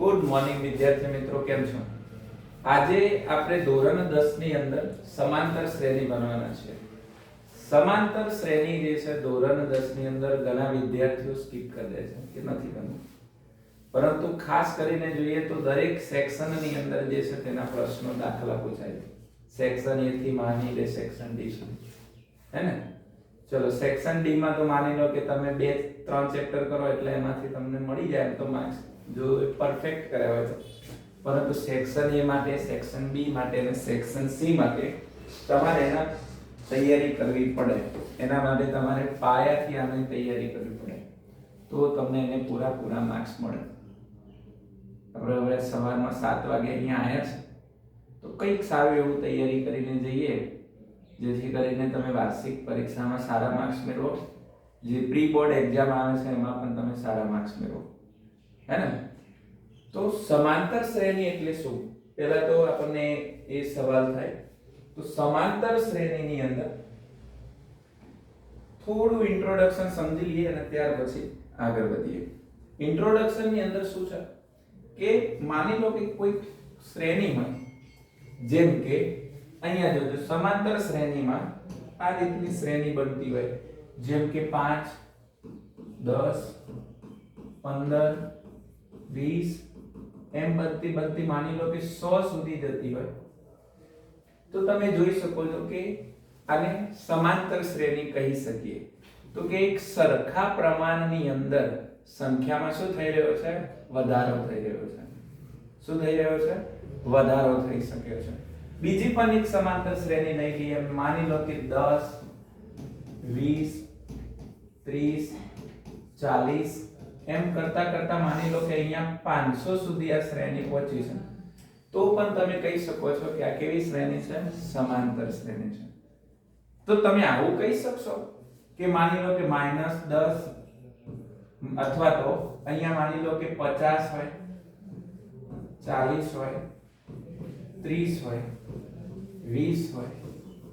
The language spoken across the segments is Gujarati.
ગુડ મોર્નિંગ વિદ્યાર્થી મિત્રો, કેમ છો? આજે આપણે ધોરણ 10 ની અંદર સમાંતર શ્રેણી બનવાના છે. સમાંતર શ્રેણી જે છે ધોરણ 10 ની અંદર ઘણા વિદ્યાર્થીઓ સ્કીપ કરી દે છે કે નથી કરવું, પરંતુ ખાસ કરીને જોઈએ તો દરેક સેક્શન ની અંદર જે છે તેના પ્રશ્નો દાખલા પૂછાય છે. સેક્શન A થી માની લે સેક્શન D સુધી, હે ને? ચલો સેક્શન D માં તો માની લો કે તમે 2-3 ચેપ્ટર કરો એટલે એમાંથી તમને મળી જાય તો માર્ક્સ, જો પરફેક્ટ કર્યા હોય તો. પરંતુ સેક્શન A માટે, સેક્શન B માટે અને સેક્શન C માટે તમારે એના તૈયારી કરવી પડે. એના માટે તમારે પાયાથી આની તૈયારી કરવી પડે, તો તમને એને પૂરા માર્ક્સ મળે. આપણે હવે સવારમાં 7 વાગે અહીંયા આવ્યા છે, તો કંઈક સારું એવું તૈયારી કરીને જઈએ, જેથી કરીને તમે વાર્ષિક પરીક્ષામાં સારા માર્ક્સ મેળવો. જે પ્રી બોર્ડ એક્ઝામ આવે છે એમાં પણ તમે સારા માર્ક્સ મેળવો, હે ને? તો સમાંતર શ્રેણી એટલે શું? પહેલા તો આપણને એ સવાલ થાય. તો સમાંતર શ્રેણીની અંદર થોડું ઇન્ટ્રોડક્શન સમજી લઈએ અને ત્યાર પછી આગળ વધીએ. ઇન્ટ્રોડક્શન ની અંદર શું છે કે માની લો કે કોઈ શ્રેણીમાં, જેમ કે અહીંયા જોજો, સમાંતર શ્રેણીમાં આ રીતની શ્રેણી બનતી હોય, જેમ કે 5, 10, 15, 20 એમ બનતી માની લો કે 100 સુધી જતી હોય, તો તમે જોઈ શકો છો કે આને સમાંતર શ્રેણી કહી શકીએ. તો કે એક સરખા પ્રમાણની અંદર સંખ્યામાં શું થઈ રહ્યો છે? વધારો થઈ રહ્યો છે. શું થઈ રહ્યો છે? વધારો થઈ શકે છે. બીજી પણ એક સમાંતર શ્રેણી નહીં લઈએ, માની લો કે 10, 20, 30, 40 એમ કરતા માની લો કે અહીંયા 500 સુધી આ શ્રેણી પહોંચી છે, તો પણ તમે કહી શકો છો કે આ કેવી શ્રેણી છે? સમાંતર શ્રેણી છે. તો તમે આવું કહી શકશો કે માની લો કે -10 અથવા તો અહીંયા માની લો કે 50 હોય, 40 હોય, 30 હોય, 20 હોય,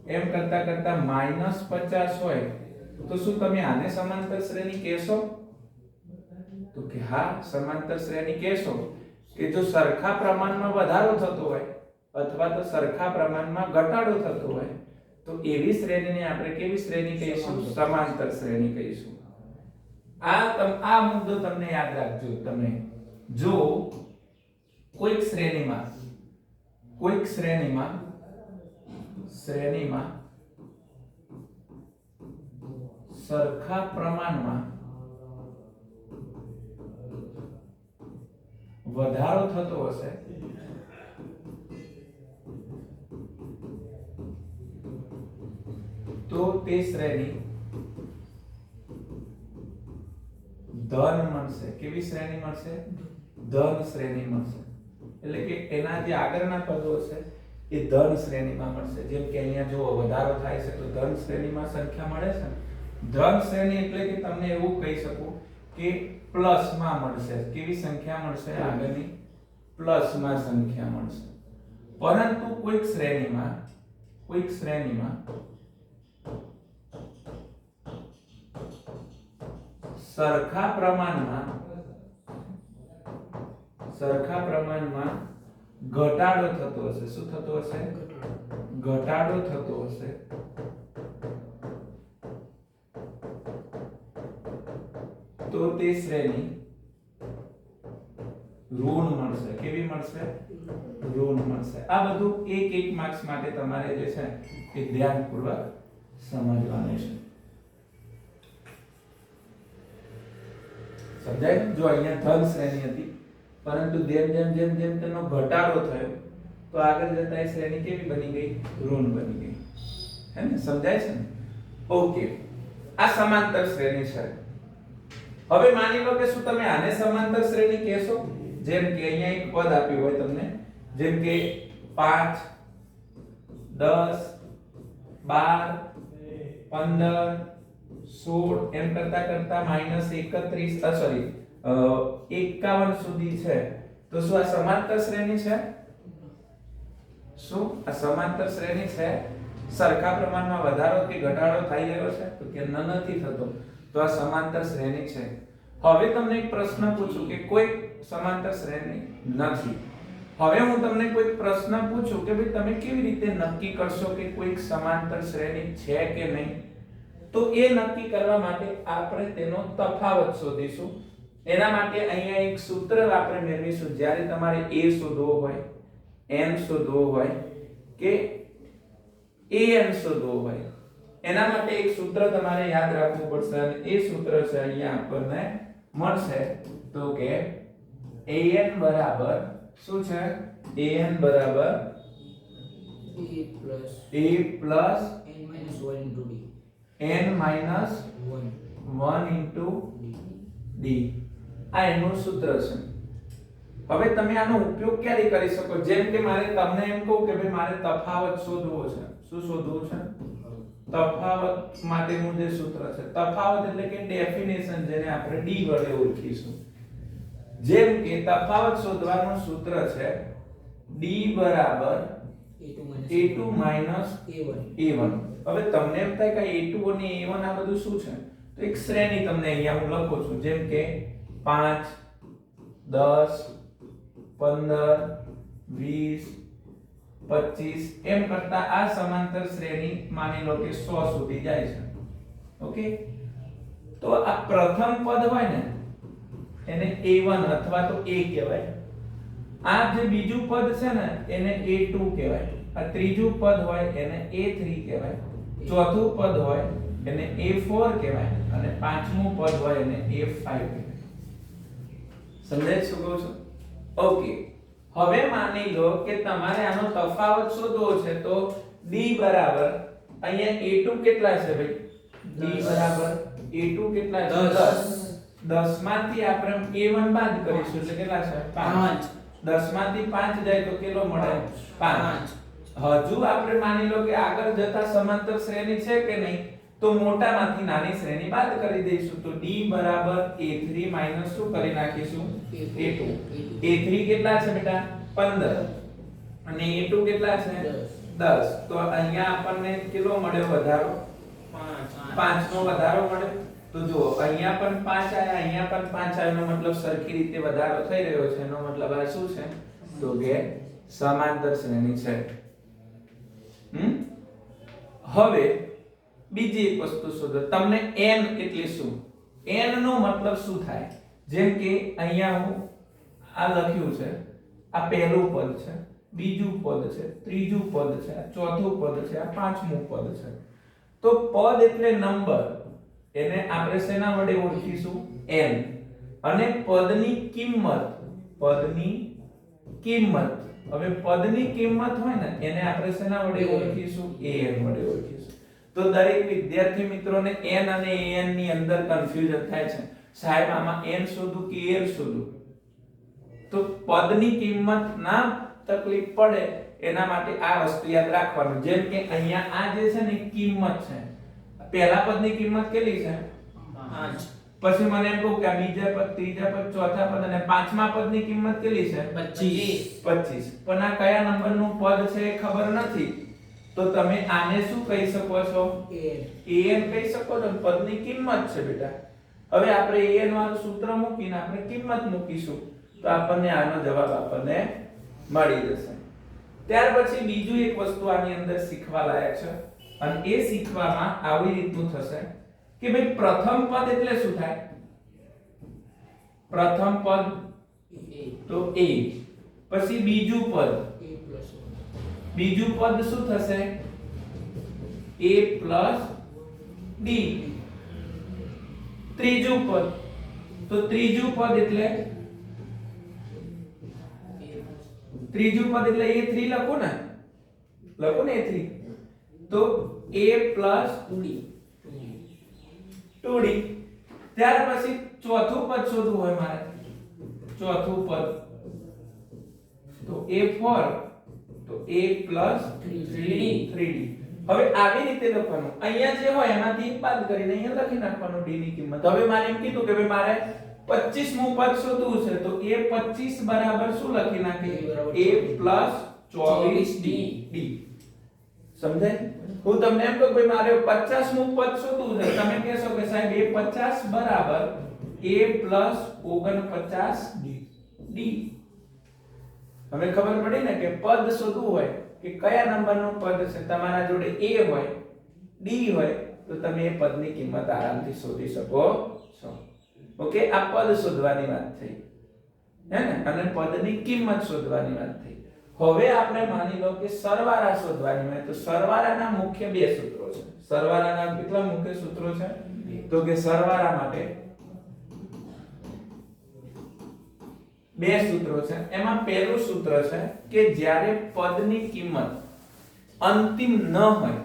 એમ કરતા -50 હોય, તો શું તમે આને સમાંતર શ્રેણી કહેશો? તો કે હા, સમાંતર શ્રેણી કહેશો કે જો સરખા પ્રમાણમાં વધારો થતો હોય અથવા તો સરખા પ્રમાણમાં ઘટાડો થતો હોય, તો એવી શ્રેણીને આપણે કેવી શ્રેણી કહીશું? સમાંતર શ્રેણી કહીશું. આ મુદ્દો તમને યાદ રાખજો. તમે જો કોઈક શ્રેણીમાં સરખા પ્રમાણમાં વધારો થતો હશે, તો તે શ્રેણી ધન મળશે. કેવી શ્રેણી મળશે? ધન શ્રેણી મળશે. એટલે કે એના જે આગળના પદો છે એ ધન શ્રેણીમાં મળશે. જેમ કે અહીંયા જો વધારો થાય છે તો ધન શ્રેણીમાં સંખ્યા મળે છે. ધન શ્રેણી એટલે કે તમને એવું કહી શકું કે પ્લસમાં મળશે. કેવી સંખ્યા મળશે? આગળની પ્લસમાં સંખ્યા મળશે. પરંતુ કોઈક શ્રેણીમાં સરખા પ્રમાણમાં ઘટાડો થતો હશે. શું થતો હશે? ઘટાડો થતો હશે. તો તે શ્રેણી ઋણ મળશે. કેવી મળશે? ઋણ મળશે. આ બધું એક માર્ક્સ માટે તમારે જે છે એ ધ્યાનપૂર્વક સમજવાનું છે. સમજાય? જો અહીંયા ધન શ્રેણી હતી, પરંતુ જેમ તેનો ઘટાડો થયો તો આગળ જતા એ શ્રેણી કેવી બની ગઈ? ઋણ બની ગઈ. હે ને? સમજાય છે ને? ઓકે, આ સમાંતર શ્રેણી છે. હવે માની લો કે શું તમે આને સમાંતર શ્રેણી કહેશો? જેમ કે અહીંયા એક પદ આપ્યું હોય તમને, જેમ કે 5, 10, 12, 15, 16 એમ કરતા -51 સુધી છે, તો શું આ સમાંતર શ્રેણી છે? શું આ સમાંતર શ્રેણી છે? સરખા પ્રમાણમાં વધારો કે ઘટાડો થઈ રહ્યો છે? તો કે નથી થતો, તો આ સમાંતર શ્રેણી છે. હવે તમને એક પ્રશ્ન પૂછું કે કોઈ સમાંતર શ્રેણી નથી. હવે હું તમને કોઈ પ્રશ્ન પૂછું કે ભાઈ તમે કેવી રીતે નક્કી કરશો કે કોઈ સમાંતર શ્રેણી છે કે નહીં, તો એ નક્કી કરવા માટે આપણે તેનો તફાવત શોધીશું. એના માટે અહીંયા એક સૂત્ર આપણે મેળવીશું. જ્યારે તમારે a શોધવો હોય, n શોધવો હોય કે an શોધવો હોય, એના માટે એક સૂત્ર તમારે યાદ રાખવું પડશે અને એ સૂત્ર છે અહીંયા આપણને મળશે. તો કે an બરાબર શું છે? an બરાબર a plus n minus 1 into d. આ એનું સૂત્ર છે. હવે તમે આનો ઉપયોગ ક્યારે કરી શકો? જેમ કે મારે તમને એમ કહું કે ભાઈ મારે તફાવત શોધવો છે. શું શોધવું છે? તફાવત માટેનું જે સૂત્ર છે. તફાવત એટલે કે ડેફિનેશન, જેને આપણે d વડે ઓળખીશું. જેમ કે તફાવત શોધવાનું સૂત્ર છે d બરાબર a2 minus a1. હવે તમને એમ થાય કે a2 અને a1 આ બધું શું છે? તો એક શ્રેણી તમને અહીંયા હું લખું છું. જેમ કે 5 10 15 20 25 એમ કરતા આ સમાંતર શ્રેણી માની લો કે 100 સુધી જાય છે. ઓકે, તો આ પ્રથમ પદ હોય ને એને a1 અથવા તો a કહેવાય. આ જે બીજું પદ છે ને એને a2 કહેવાય. આ ત્રીજું પદ હોય એને a3 કહેવાય. ચોથું પદ હોય એને a4 કહેવાય અને પાંચમું પદ હોય એને a5 કહેવાય. સમજાય શું કહું છું? ઓકે, હવે માની લો કે તમારે આનો તફાવત શોધવો છે. તો d બરાબર અહીંયા a2 કેટલા છે ભાઈ? d બરાબર a2 કેટલા છે? 10. 10 માંથી આપણે a1 બાદ કરીશું એટલે કેટલા છે? 5. 10 માંથી 5 જાય તો કેટલો મળે? 5. હજુ આપણે માની લો કે આગળ જતા સમાંતર શ્રેણી છે કે નહીં, તો મોટામાંથી નાની શ્રેણી બાદ કરી દઈશું. તો d બરાબર a3 માઈનસ શું કરી નાખીશું? a2. a3 કેટલા છે બેટા? 15 અને a2 કેટલા છે? 10. તો અહીંયા આપણને કેટલો મળ્યો વધારો? 5 નો વધારો મળ્યો. તો જો અહીંયા પણ 5 આયા, અહીંયા પણ 5 આયા, એનો મતલબ સરખી રીતે વધારો થઈ રહ્યો છે. એનો મતલબ આ શું છે? તો કે સમાંતર શ્રેણી છે. હવે બીજી એક વસ્તુ શોધો. તમને n એટલે શું? n નો મતલબ શું થાય? જેમ કે અહીંયા હું આ લખ્યું છે, આ પહેલું પદ છે, બીજું પદ છે, ત્રીજું પદ છે, આ ચોથું પદ છે, આ પાંચમું પદ છે. તો પદ એટલે નંબર, એને આપણે શેના વડે ઓળખીશું? n. અને પદની કિંમત, પદની કિંમત. હવે પદની કિંમત હોય ને એને આપણે શેના વડે ઓળખીશું? an વડે ઓળખીશું. તો દરેક વિદ્યાર્થી મિત્રોને n અને an ની અંદર કન્ફ્યુઝન થાય છે. સાહેબ આમાં n શોધું કે an શોધું? તો પદની કિંમત ના તકલીફ પડે એના માટે આ વસ્તુ યાદ રાખવાનું. જેમ કે અહીંયા આ જે છે ને કિંમત છે. પહેલા પદની કિંમત કેટલી છે? 5. પછી મને એમ કહું કે આ બીજા પદ, ત્રીજા પદ, ચોથા પદ અને પાંચમા પદની કિંમત કેટલી છે? 25. પણ આ કયા નંબરનું પદ છે એ ખબર નથી. તો તમે આને શું કહી શકો છો? an કહી શકો છો. પદની કિંમત છે બેટા. હવે આપણે an વાળું સૂત્ર મૂકીને આપણે કિંમત મૂકીશું તો આપણને આનો જવાબ આપણને મળી જશે. ત્યાર પછી બીજું એક વસ્તુ આની અંદર શીખવા લાયક છે અને એ શીખવામાં આવી રીતનું થશે કે ભાઈ પ્રથમ પદ એટલે શું થાય? પ્રથમ પદ તો a. પછી બીજું પદ, બીજું પદ શું થશે? a plus d. ત્રીજું પદ, તો ત્રીજું પદ એટલે a3 લખો ને, a3. તો a plus 2d. ત્યાર પછી ચોથું પદ શોધવું હોય મારે. ચોથું પદ તો a4, તો a plus 3d. હવે આવી રીતે લખવાનું. અહીંયા જે હોય એમાંથી એક બાદ કરીને અહીંયા લખી નાખવાનું d ની કિંમત. હવે મારે એમ કીધું કે ભાઈ મારે 25મું પદ શોધવું છે. તો a 25 બરાબર શું લખી નાખીએ? a plus 24d. સમજાય? હું તમને એમ કહું ભાઈ મારે 50મું પદ શોધવું છે. તમે કહેશો કે સાહેબ a 50 બરાબર a plus 49d. ડી. હવે ખબર પડી ને કે પદ શોધવું હોય કે કયા નંબરનું પદ છે, તમારા જોડે a હોય ડી હોય તો તમે એ પદની કિંમત આરામથી શોધી શકો છો. ઓકે, આ પદ શોધવાની વાત થઈ હે ને, અને પદની કિંમત શોધવાની વાત થઈ. હવે આપણે માની લો કે સરવાળા શોધવાની હોય તો સરવાળાના મુખ્ય બે સૂત્રો છે. સરવાળાના કેટલા મુખ્ય સૂત્રો છે? તો કે સરવાળા માટે બે સૂત્રો છે. એમાં પહેલું સૂત્ર છે કે જ્યારે પદની કિંમત અંતિમ ન હોય,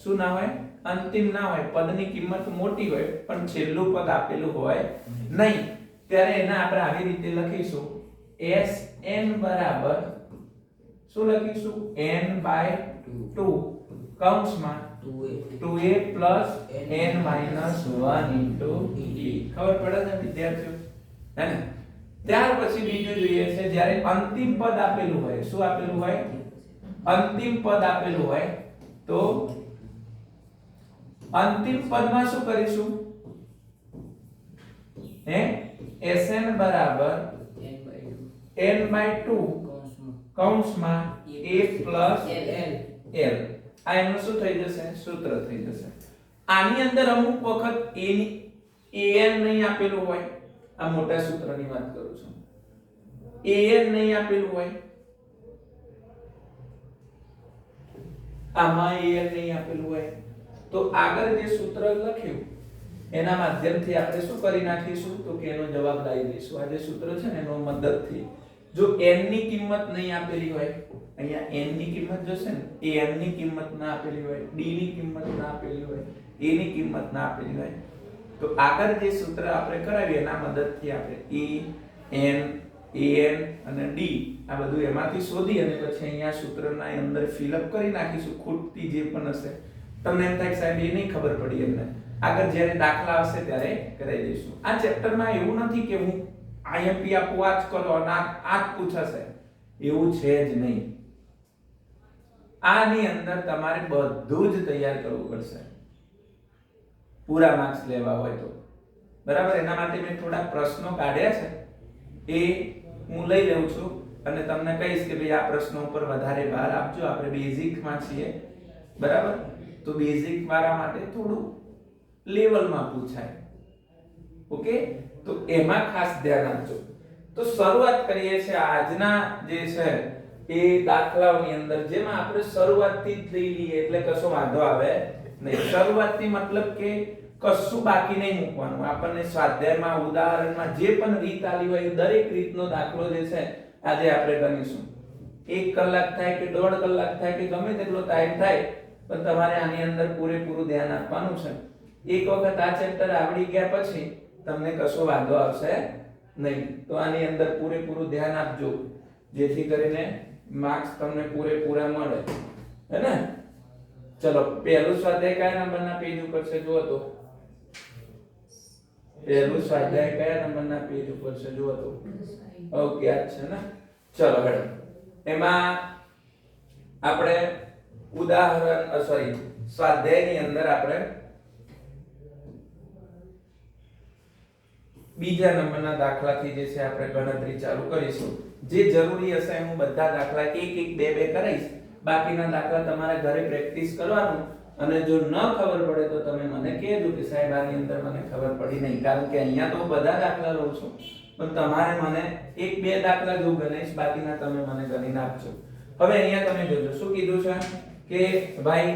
શું ના હોય? અંતિમ ના હોય, પદની કિંમત મોટી હોય પણ છેલ્લું પદ આપેલું હોય નહીં, ત્યારે એને આપણે આવી રીતે લખીશું Sn બરાબર શું લખીશું? n/2 કૌંસમાં 2a plus n minus 1 into e. ખબર પડે છે વિદ્યાર્થીઓ? હે ને? ત્યાર પછી બીજું જોઈએ છે જ્યારે અંતિમ પદ આપેલું હોય. શું આપેલું હોય? અંતિમ પદ આપેલું હોય તો અંતિમ પદમાં શું કરીશું? હે, Sn બરાબર n/2 કૌંસમાં a plus l. આ એનું શું થઈ જશે? સૂત્ર થઈ જશે. આની અંદર અમુક વખત an નહીં આપેલું હોય, આ મોટા સૂત્રની વાત કરું છું, an નહીં આપેલું હોય, આમાં an નહીં આપેલું હોય તો આગળ જે સૂત્ર લખ્યું એના માધ્યમથી આપણે શું કરી નાખીશું? તો કે એનો જવાબ લાવી દઈશું. આ જે સૂત્ર છે ને એનો મદદથી જો n ની કિંમત નહીં આપેલી હોય, અહીંયા n ની કિંમત જોશે ને, a n ની કિંમત ના આપેલી હોય, d ની કિંમત ના આપેલી હોય, a ની કિંમત ના આપેલી હોય તો આગળ જે સૂત્ર આપણે કરાવીએ એના મદદથી આપણે e n an અને d આ બધું એમાંથી શોધી અને પછી અહીંયા સૂત્રના અંદર ફિલઅપ કરી નાખીશું ખૂટતી જે પણ હશે. તમને એમ થાય કે સાહેબ એ નહીં ખબર પડી, એમને આગળ જ્યારે દાખલા આવશે ત્યારે કરાવી દઈશું. આ ચેપ્ટરમાં એવું નથી કે હું IMP આપું આ જ કરો અને આ જ પૂછાશે, એવું છે જ નહીં. આની અંદર તમારે બધું જ તૈયાર કરવું પડશે પૂરા માર્ક્સ લેવા હોય તો. બરાબર? એના માટે મેં થોડા પ્રશ્નો કાઢ્યા છે, એ હું લઈ લઉં છું અને તમને કહીશ કે ભાઈ આ પ્રશ્નો ઉપર વધારે ભાર આપજો. આપણે બેઝિકમાં છીએ, બરાબર? તો બેઝિક વાળા માટે થોડું લેવલમાં પૂછાય. ઓકે, તો એમાં ખાસ ધ્યાન આપજો. તો શરૂઆત કરીએ છીએ આજના જે છે એ દાખલાઓની અંદર, જેમાં આપણે શરૂઆતથી જ લઈ લઈએ એટલે કશો વાંધો આવે નહીં. શરૂઆતથી મતલબ કે કશું બાકી નહીં મૂકવાનું. આપણને સ્વાધ્યાયમાં ઉદાહરણમાં જે પણ રીત આલી હોય એ દરેક રીતનો દાખલો જે છે આજે આપણે ગણીશું. 1 કલાક થાય કે 1.5 કલાક થાય કે ગમે તેટલો ટાઈમ થાય, પણ તમારે આની અંદર પૂરેપૂરું ધ્યાન આપવાનું છે. એક વખત આ ચેપ્ટર આવડી ગયા પછી તમને કશો વાંધો આવશે નહીં. તો આની અંદર પૂરેપૂરું ધ્યાન આપજો જેથી કરીને માર્ક્સ તમને પૂરેપૂરા મળે, હે ને? ચલો, પહેલું સ્વાધ્યાય કયા નંબરના પેજ ઉપર છે જુઓ તો. પહેલું સ્વાધ્યાય કયા નંબરના પેજ ઉપર છે જુઓ તો. ઓકે, આ છે ને. ચલો હેડો, એમાં આપણે ઉદાહરણ સ્વાધ્યાયની અંદર આપણે બીજા નંબરના દાખલાથી જે છે આપણે ગણતરી ચાલુ કરીશું. જે જરૂરી હશે હું બધા દાખલા એક એક બે બે કરાઈશ. બાકીના દાખલા તમારે ઘરે પ્રેક્ટિસ કરવાનું, અને જો ન ખબર પડે તો તમે મને કહેજો કે સાહેબ આની અંદર મને ખબર પડી નહીં. કારણ કે અહીંયા તો બધા દાખલા લઉં છું, પણ તમારે મને એક બે દાખલા જો ગણાઈશ, બાકીના તમે મને ગણીને આપજો. હવે અહીંયા તમે જોજો શું કીધું છે કે ભાઈ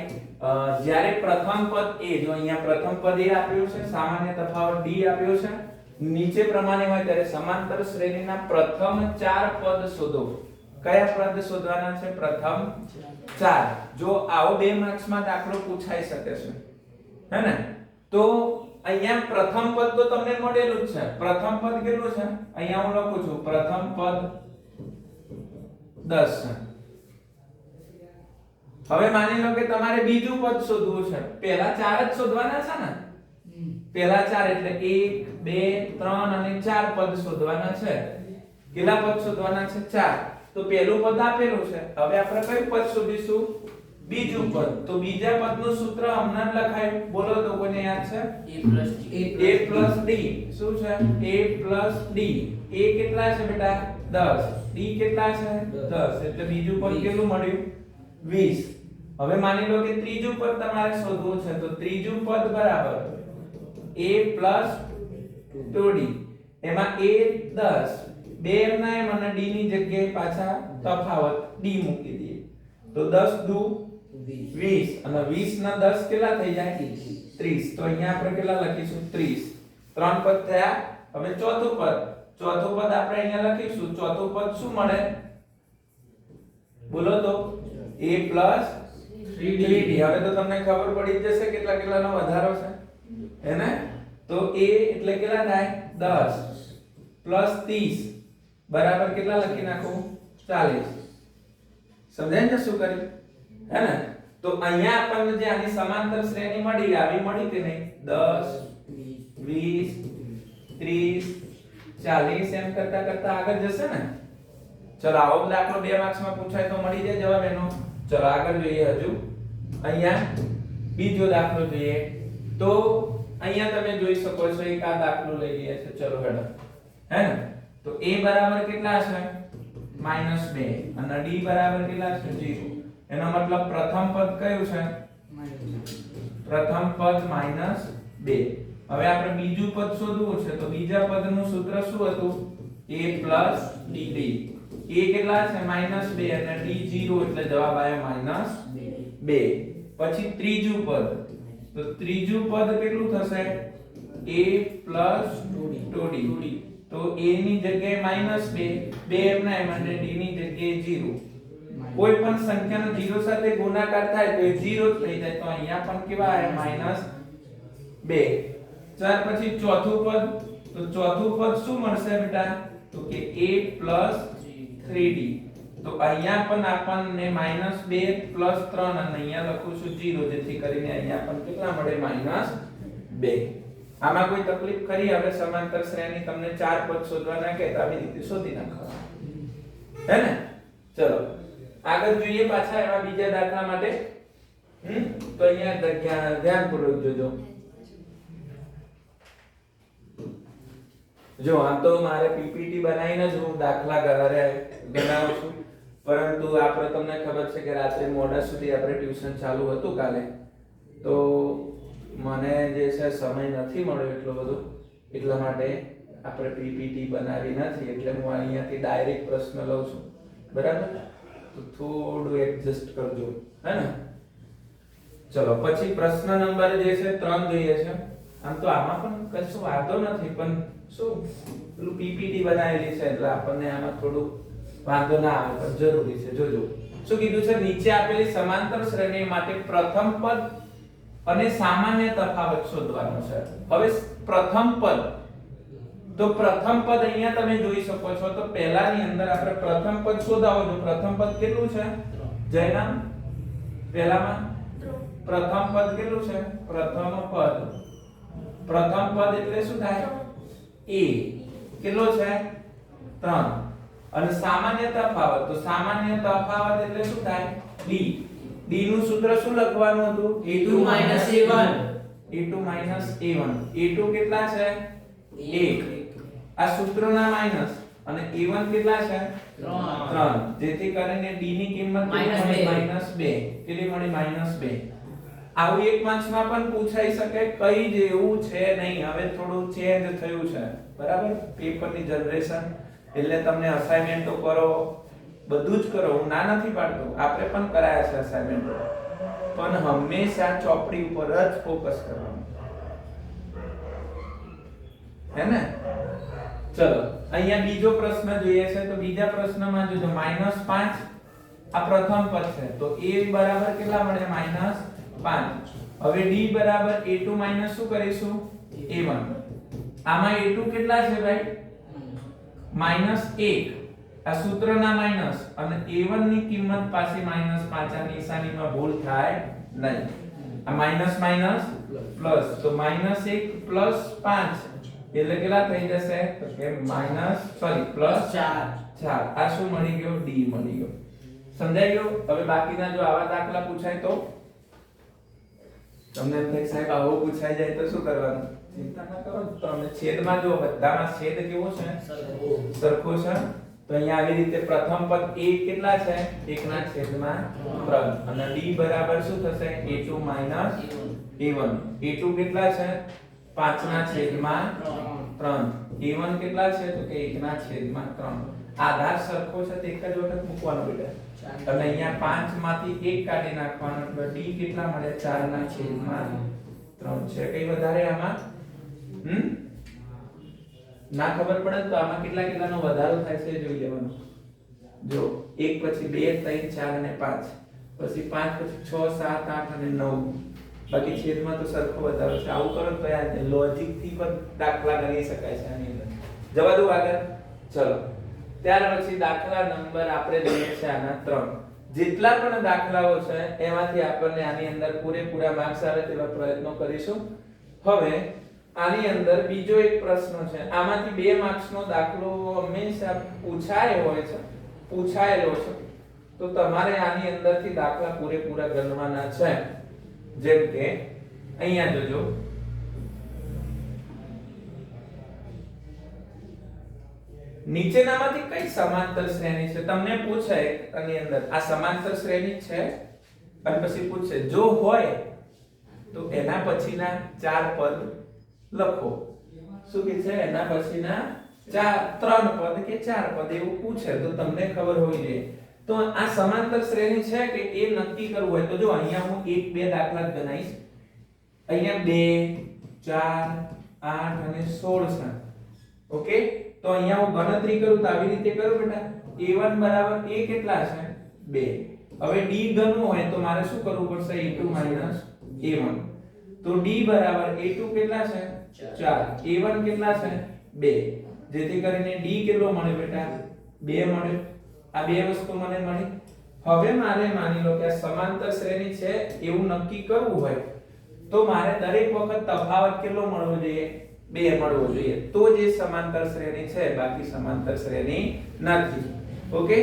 જ્યારે પ્રથમ પદ a, જો અહીંયા પ્રથમ પદ a આપ્યું છે, સામાન્ય તફાવત d આપ્યો છે, નીચે પ્રમાણે હોય ત્યારે સમાંતર શ્રેણીના પ્રથમ 4 પદ શોધો. કયા પદ શોધવાના છે? પ્રથમ 4. જો આવો 2 માર્ક્સમાં દાખલો પૂછાઈ શકે છે, હે ને? તો અહીંયા પ્રથમ પદ તો તમને મળેલું જ છે. પ્રથમ પદ કેટલું છે? અહીંયા હું લખું છું પ્રથમ પદ 10 છે. હવે માની લો કે તમારે બીજું પદ શોધવું છે. પહેલા 4 જ શોધવાના છે ને? પહેલા 4 એટલે 1 2 3 અને 4 પદ શોધવાના છે. કેટલા પદ શોધવાના છે? 4. તો પહેલું પદ આપેલું છે. હવે આપણે કયું પદ શોધીશું? બીજું પદ. તો બીજા પદનું સૂત્ર હમણાં જ લખાયું, બોલો તો કોને યાદ છે? a plus d. શું છે? a plus d. a કેટલા છે બેટા 10, d કેટલા છે 10, એટલે બીજું પદ કેટલું મળ્યું 20. હવે માની લો કે ત્રીજું પદ તમારે શોધવું છે, તો ત્રીજું પદ બરાબર a plus 2d. એમાં a 10, બે એમના એમ અને d ની જગ્યાએ પાછા તફાવત d મૂકી દઈએ, તો 10 દુ 20 અને 20 ના 10 કેટલા થઈ જાય 30. તો અહીંયા આપણે કેટલા લખીશું 30. ત્રણ પદ થયા. હવે ચોથું પદ આપણે અહીંયા લખીશું. ચોથું પદ શું મળે બોલો તો a plus 3d. હવે તો તમને ખબર પડી જશે કેટલા કેટલાનો વધારો છે હે ને. તો a એટલે કેટલા થાય 10 plus 30 બરાબર કેટલા લખી નાખું 40. સમજાય ને શું કર્યું હે ને. તો અહીંયા આપણને જે આની સમાંતર શ્રેણી મળી આવી મળી કે નહીં 10 20 30 40 એમ કરતા કરતા આગળ જશે ને. ચલો આવો દાખલો 2 માર્ક્સમાં પૂછાય તો મળી જાય જવાબ એનો. ચલો આગળ જોઈએ. હજુ અહીંયા બીજો દાખલો જોઈએ. તો અહીંયા તમે જોઈ શકો છો એક આ દાખલો લઈ લઈએ છે. ચલો હેડો હે ને. તો a બરાબર કેટલા છે -2 અને d બરાબર કેટલા છે 0. એનો મતલબ પ્રથમ પદ કયું છે પ્રથમ પદ -2. હવે આપણે બીજું પદ શોધવું છે, તો બીજા પદનું સૂત્ર શું હતું a plus dd. a કેટલા છે -2 અને d 0 એટલે જવાબ આવ્યો -2. પછી ત્રીજું પદ, તો ત્રીજું પદ કેટલું થશે a plus 2d. તો a ની જગ્યાએ -2, બે એમના એમ અને d ની જગ્યાએ 0. કોઈ પણ સંખ્યાનો 0 સાથે ગુણાકાર થાય તો એ 0 જ થઈ જાય. તો અહીંયા પણ કેવા આવ્યા -2. ત્યાર પછી ચોથું પદ, તો ચોથું પદ શું મળશે બેટા તો કે a plus 3d. તો અહીંયા પણ આપણને -2 plus 3 અને અહીંયા લખું છું 0, જેથી કરીને અહીંયા પણ કેટલા મળે -2. આમાં કોઈ તકલીફ ખરી? હવે સમાંતર શ્રેણી તમને 4 પદ શોધવાના કે તો આવી રીતે શોધી નાખવા હે ને. ચલો આગળ જોઈએ પાછા એવા બીજા દાખલા માટે. તો અહીંયા ધ્યાનપૂર્વક જોજો. જો આમ તો મારે પીપીટી બનાવીને જ હું દાખલા ઘરે બનાવું છું, પરંતુ આપણે તમને ખબર છે કે રાત્રે મોડા સુધી આપણે ટ્યુશન ચાલુ હતું કાલે, તો મને જે છે સમય નથી મળ્યો એટલો બધો, એટલા માટે આપણે પીપીટી બનાવી નથી. એટલે હું અહીંયાથી ડાયરેક્ટ પ્રશ્ન લઉં છું, બરાબર? તો થોડું એડજસ્ટ કરજો હે ને. ચલો પછી પ્રશ્ન નંબર જે છે 3 જોઈએ છે. આમ તો આમાં પણ કશું વાંધો નથી, પણ શું પેલું પીપીટી બનાવેલી છે એટલે આપણને આમાં થોડું વાંધો ના આવે, પણ જરૂરી છે. જોજો શું કીધું છે. નીચે આપેલી સમાંતર શ્રેણી માટે પ્રથમ પદ અને સામાન્ય તફાવત શોધવાનો છે. હવે પ્રથમ પદ, તો પ્રથમ પદ અહીંયા તમે જોઈ શકો છો. તો પહેલાની અંદર આપણે પ્રથમ પદ શોધાવો. જો પ્રથમ પદ કેટલું છે જયનામ? પહેલામાં પ્રથમ પદ કેટલું છે? પ્રથમ પદ એટલે શું થાય? a કેટલો છે 3. અને સામાન્ય તફાવત, તો સામાન્ય તફાવત એટલે શું થાય? d. d નું સૂત્ર શું લખવાનું હતું? a2 a1. a2 કેટલા છે 1. આ સૂત્રના માઈનસ અને a1 કેટલા છે 3. જેથી કરીને d ની કિંમત -2. કેટલી મળી? -2. આવું એક માર્ક્સમાં પણ પૂછાઈ શકે. કઈ જેવું છે નહીં, હવે થોડું ચેન્જ થયું છે, બરાબર? પેપરની જનરેશન એટલે તમને અસાઇનમેન્ટો કરો, બધું જ કરો, હું ના નથી પાડતો, આપણે પણ કરાયા છે અસાઇનમેન્ટો, પણ હંમેશા ચોપડી ઉપર જ ફોકસ કરવાનું હે ને. ચલો અહીંયા બીજો પ્રશ્ન જોઈએ છે. તો બીજા પ્રશ્નમાં જોજો -5 આ પ્રથમ પદ છે. તો a બરાબર કેટલા મળે? -5. હવે d બરાબર a2 માઈનસ શું કરીશું? a1. આમાં a2 કેટલા છે ભાઈ? -1. આ સૂત્રના માઈનસ અને a1 ની કિંમત પાછી -5. આ નિશાનીમાં ભૂલ થાય નહીં. આ માઈનસ માઈનસ પ્લસ, તો -1 + 5 એટલે કેટલા થઈ જશે? તો કે +4. આ શું મળી ગયો? d મળી ગયો. સમજાઈ ગયું? હવે બાકીના જો આવા દાખલા પૂછાય તો તમને એમ થાય સાહેબ આવો પૂછાઈ જાય તો શું કરવાનું? ચિંતા ના કરો તમે છેદમાં જો બધામાં છેદ કેવો છે સરખો છે તો અહીંયા આવી રીતે પ્રથમ પદ a કેટલા છે 1 ના છેદમાં 3 અને d બરાબર શું થશે a2 a1 a2 કેટલા છે 5 ના છેદમાં 3 a1 કેટલા છે તો કે 1 ના છેદમાં 3 આધાર સરખો છે તો એક જ વખત મૂકવાનો બેટા અને અહીંયા 5 માંથી 1 કાઢી નાખવાનો એટલે d કેટલા મળે 4 ના છેદમાં 3 છે કઈ વધારે આમાં ના ખબર પડે તો આમાં કેટલાનો વધારો થાય છે જોઈ લેવાનું જો 1 પછી 2 3 4 અને 5 પછી 5 પછી 6 7 8 અને 9 બાકી છેદમાં તો સરખો વધારો છે આવું કરો તો યાર લોજિક થી પણ દાખલા ગણી શકાય છે આની અંદર જવા દો આગળ ચલો ત્યાર પછી દાખલા નંબર આપણે જોઈએ છે આના 3 જેટલા પણ દાખલાઓ છે એમાંથી આપણને આની અંદર પૂરેપૂરા માર્ક્સ આવે તેવા પ્રયત્નો કરીશું હવે આની અંદર બીજો એક પ્રશ્ન છે આમાંથી 2 માર્ક્સ નો દાખલો હંમેશા પૂછાયેલો છે તો તમારે આની અંદરથી દાખલા પૂરેપૂરા ગણવાના છે જેમ કે અહીંયા જોજો નીચેનામાંથી કઈ સમાંતર શ્રેણી છે તમને પૂછાય આની અંદર આ સમાંતર શ્રેણી છે અને પછી પૂછે જો હોય તો એના પછીના 4 પદ લખો શું કે છે એના પછીના 3 પદ કે 4 પદ એવું પૂછે તો તમને ખબર હોવી જોઈએ તો આ સમાંતર શ્રેણી છે કે એ નક્કી કરવું હોય તો જો અહીંયા હું 1 2 દાખલા ગણાઈશ અહીંયા 2 4 8 અને 16 છે ઓકે તો અહીંયા હું ગણતરી કરું તો આવી રીતે કરું બેટા a1 બરાબર a કેટલા છે 2 હવે d ગણવું હોય તો મારે શું કરવું પડશે a2 a1 તો d બરાબર a2 કેટલા છે 4 a1 કેટલા છે 2 જેથી કરીને d કેટલો મળે બેટા 2 મળે આ બે વસ્તુ મને મળી હવે મારે માની લો કે આ સમાંતર શ્રેણી છે એવું નક્કી કરવું હોય તો મારે દરેક વખત તફાવત કેટલો મળવો જોઈએ 2 મળવો જોઈએ તો જે સમાંતર શ્રેણી છે બાકી સમાંતર શ્રેણી નથી ઓકે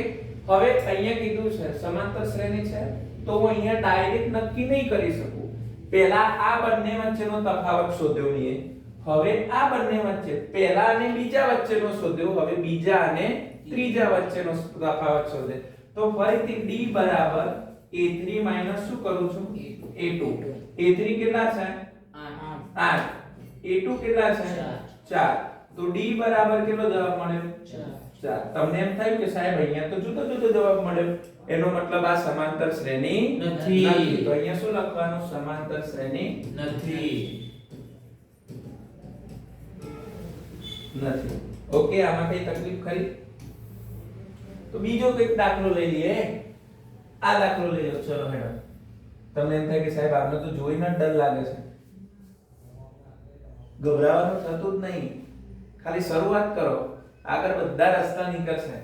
હવે અહીંયા કીધું છે સમાંતર શ્રેણી છે તો હું અહીંયા ડાયરેક્ટ નક્કી નહીં કરી શકું પહેલા આ બંને વચ્ચેનો તફાવત શોધ્યો નહીં હવે આ બંને વચ્ચે પહેલા અને બીજા વચ્ચેનો શોધ્યો હવે બીજા અને ત્રીજા વચ્ચેનો તફાવત શોધે તો ફરીથી d બરાબર a3 માઈનસ શું કરું છું a2 a3 કેટલા છે 8 a2 કેટલા છે 4 તો d બરાબર કેટલો જવાબ મળ્યો 4 તમને એમ થાય કે સાહેબ અહીંયા તો જુદો જુદો જવાબ મળ્યો એનો મતલબ આ સમાંતર શ્રેણી નથી તો અહીંયા શું લખવાનું સમાંતર શ્રેણી નથી ઓકે આમાં કઈ તકલીફ ખરી તો બીજો કઈક દાખલો લઈ લઈએ આ દાખલો લઈ લો ચલો હેડો તમને એમ થાય કે સાહેબ આને તો જોઈને ડર લાગે છે ગભરાવાનું થતું જ નહીં ખાલી શરૂઆત કરો આગળ બધા રસ્તા નીકળશે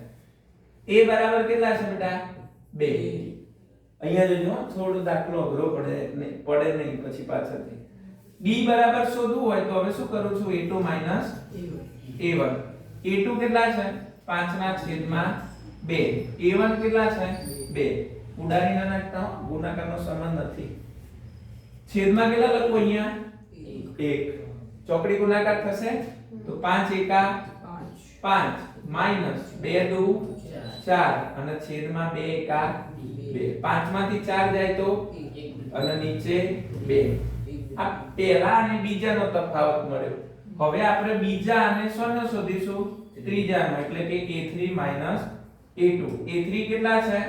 a બરાબર કેટલા છે બેટા 2 અહીંયા જોજો થોડો દાખલો અઘરો પડે નહીં પછી પાછળથી d બરાબર શોધવું હોય તો હવે શું કરું છું a2 a1 a2 કેટલા છે 5 ના છેદમાં 2 a1 કેટલા છે 2 ઉડાડી ના નાખતા ગુણાકારનો સંબંધ નથી છેદમાં કેટલા લખો અહીંયા 1 ચોકડી ગુણાકાર થશે તો 5 એકા 5 માઈનસ 2 દુ 4 અને છેદમાં 2 એકા 2 5 માંથી 4 જાય તો અને નીચે 2 આ પહેલા અને બીજાનો તફાવત મળ્યો હવે આપણે બીજા અને શોને શોધીશું ત્રીજાનો એટલે કે a3 a2 a3 કેટલા છે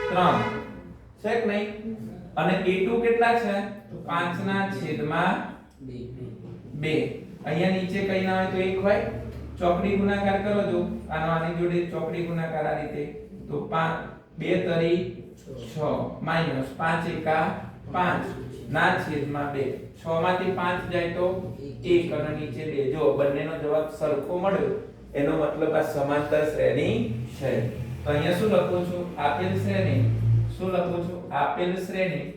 3 છે કે નહીં અને a2 કેટલા છે 5 ના છેદમાં 2 અહીંયા નીચે કઈ ના હોય તો 1 હોય ચોકડી ગુણાકાર કરો જો આની જોડે ચોકડી ગુણાકાર આ રીતે તો 2 તરી 6 માઈનસ 5 એકા 5 ના છેદમાં 2 6 માંથી 5 જાય તો 1 અને નીચે 2 જો બંનેનો જવાબ સરખો મળ્યો એનો મતલબ આ સમાંતર શ્રેણી છે તો અહીંયા શું લખું છું આપેલ શ્રેણી શું લખું છું આપેલ શ્રેણી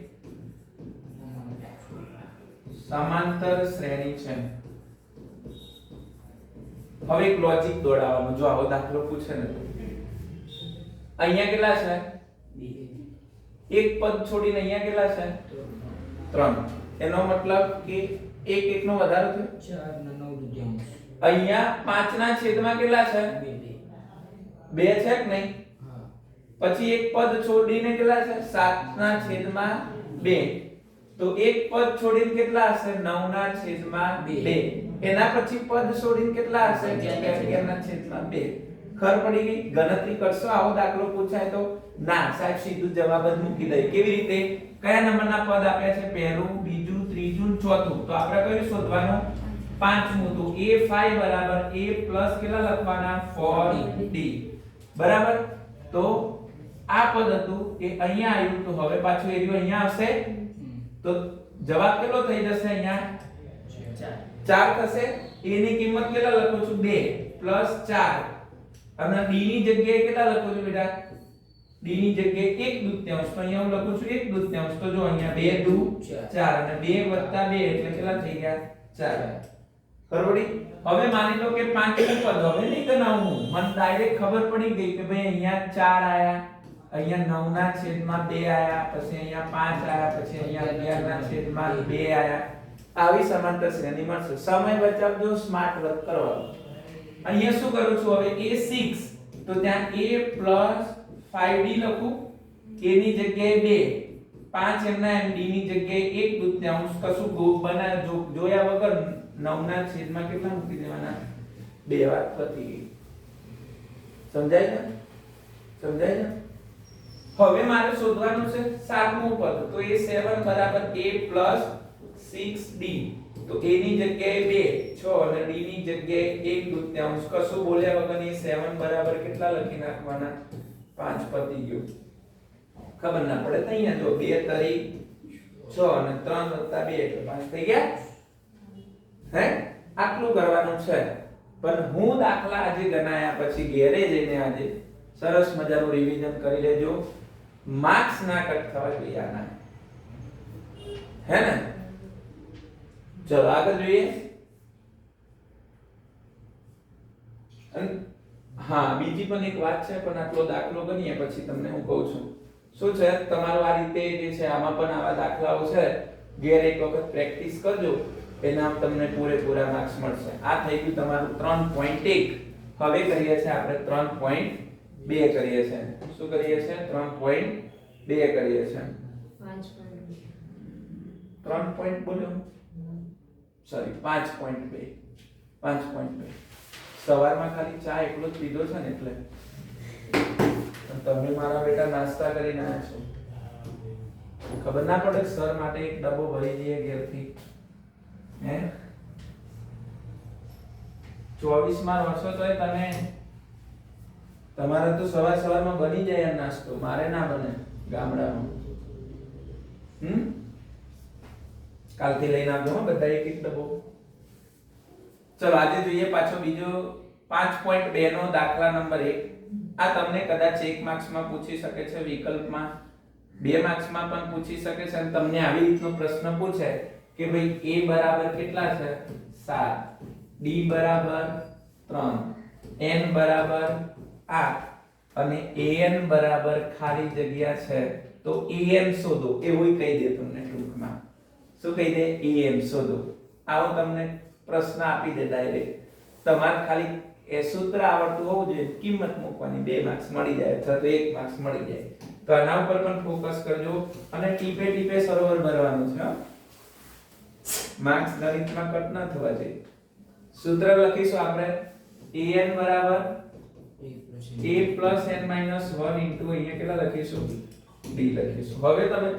સમાંતર શ્રેણી છે હવે એક લોજિક દોડાવવાનું જો આવો દાખલો પૂછે ને અહીંયા કેટલા છે એક પદ છોડીને અહીંયા કેટલા છે 3 એનો મતલબ કે એક એકનો વધારો થયો 4 ના 9 દુત્યાંશ. અહીંયા 5 ના છેદમાં કેટલા છે 2 છે કે નહીં હા. પછી એક પદ છોડીને કેટલા છે 7 ના છેદમાં 2 તો એક પદ છોડીને કેટલા હશે 9 ના છેદમાં 2 એના પછી પદ છોડીને કેટલા હશે 11 ના છેદમાં 2 ખબર પડી ગઈ ગણતરી કરશો આવો દાખલો પૂછાય તો ના સાહેબ સીધું જવાબ જ મૂકી દઈએ કેવી રીતે કયા નંબરના પદ આપ્યા છે પહેલું બીજું ત્રીજું ચોથું તો આપણે કયું શોધવાનું પાંચમું તો a5 બરાબર a પ્લસ કેટલા લખવાના 4d બરાબર તો આ પદ હતું એ અહીંયા આવ્યું તો હવે પાછું એરિયો અહીંયા આવશે તો જવાબ કેટલો થઈ જશે અહીંયા 4 થશે a ની કિંમત કેટલા લખું છું 2 પ્લસ 4 અને d ની જગ્યાએ કેટલા લખું છું બેટા d ની જગ્યાએ 1 દૂત્યાંશ તો અહીંયા હું લખું છું 1 દૂત્યાંશ તો જો અહીંયા 2 દુ 4 અને 2 વત્તા 2 એટલે કેટલા થઈ ગયા 4 બરોબર હવે માની લો કે પાંચમું પદ હવે નહીં ગણાવવું મને ડાયરેક્ટ ખબર પડી ગઈ કે ભાઈ અહીંયા 4 આયા અહીંયા 9 ના છેદમાં 2 આયા પછી અહીંયા 5 આયા પછી અહીંયા 11 ના છેદમાં 2 આયા આવી સમાંતર શ્રેણી મળશે સમય બચાવજો સ્માર્ટ વર્ક કરવાનું અહીંયા શું કરું છું હવે a6 તો ત્યાં a 5d લખું a ની જગ્યાએ 2 5 એમના એમ d ની જગ્યાએ 1 દૂત્યાંશ કશું જોયા વગર 9 ના છેદમાં કેટલા મૂકી દેવાના બે વાત પતી ગઈ સમજાય ને હવે મારે શોધવાનું છે સાતમું પદ તો a7 બરાબર a 6d તો a ની જગ્યાએ 2 6 અને d ની જગ્યાએ 1 દૂત્યાંશ કશું બોલ્યા વગર a7 બરાબર કેટલા લખી નાખવાના 5 પતી ગયું ખબર ના પડે તો અહીંયા જો 2 તરી 6 અને 3 વત્તા 2 એટલે 5 થઈ ગયા હે આટલું કરવાનું છે પણ હું દાખલા આજે ગણાયા પછી ઘેરે જઈને આજે સરસ મજાનું રિવિઝન કરી લેજો માર્ક્સ ના કટ થવા જોઈએ આના હે ને ચલો આગળ જોઈએ હા બીજી પણ એક વાત છે પણ આટલો દાખલો ગણીએ પછી તમને હું કહું છું શું છે તમારો આ રીતે જે છે આમાં પણ આવા દાખલાઓ છે ઘેર એક વખત પ્રેક્ટિસ કરજો એના તમને પૂરેપૂરા માર્ક્સ મળશે આ થઈ ગયું તમારું 3.1 હવે કરીએ છીએ આપણે 3.2 કરીએ છીએ શું કરીએ છીએ 3.2 કરીએ છીએ 3 પોઈન્ટ બોલ્યો સોરી 5.2 સવારમાં ખાલી ચા એકલો જ પીધો છે ને એટલે તમે મારા બેટા નાસ્તા કરીને આવ્યા છો ખબર ના પડે સર માટે એક ડબ્બો ભરી દઈએ ઘેરથી હે 24 માં વર્ષો તોય તમે તમારે તો સવારમાં બની જાય આ નાસ્તો મારે ના બને ગામડામાં કાલથી લઈને આવજો હો બધા એક ડબ્બો ચલો આજે જોઈએ પાછો બીજો 5.2 નો દાખલા નંબર 1 આ તમને કદાચ 1 માર્ક્સ માં પૂછી શકે છે વિકલ્પમાં 2 માર્ક્સ માં પણ પૂછી શકે છે અને તમને આવી રીતનો પ્રશ્ન પૂછે કે ભાઈ a બરાબર કેટલા છે 7 d બરાબર 3 n બરાબર 8 અને an બરાબર ખાલી જગ્યા છે તો an શોધો એવું કહી દે તમને ટૂંકમાં શું કહી દે am શોધો આવો તમને પ્રશ્ન આપી દે ડાયરેક્ટ તમારે ખાલી એ સૂત્ર આવડતું હોવું જોઈએ કિંમત મૂકવાની 2 માર્ક્સ મળી જાય અથવા તો 1 માર્ક્સ મળી જાય તો આના ઉપર પણ ફોકસ કરજો અને ટીપે ટીપે સરોવર ભરવાનું છે માર્ક્સ ગણિતમાં કટ ન થવા જોઈએ સૂત્ર લખીશું આપણે an બરાબર a plus n minus 1 into અહીંયા કેટલા લખીશું d લખીશું હવે તમે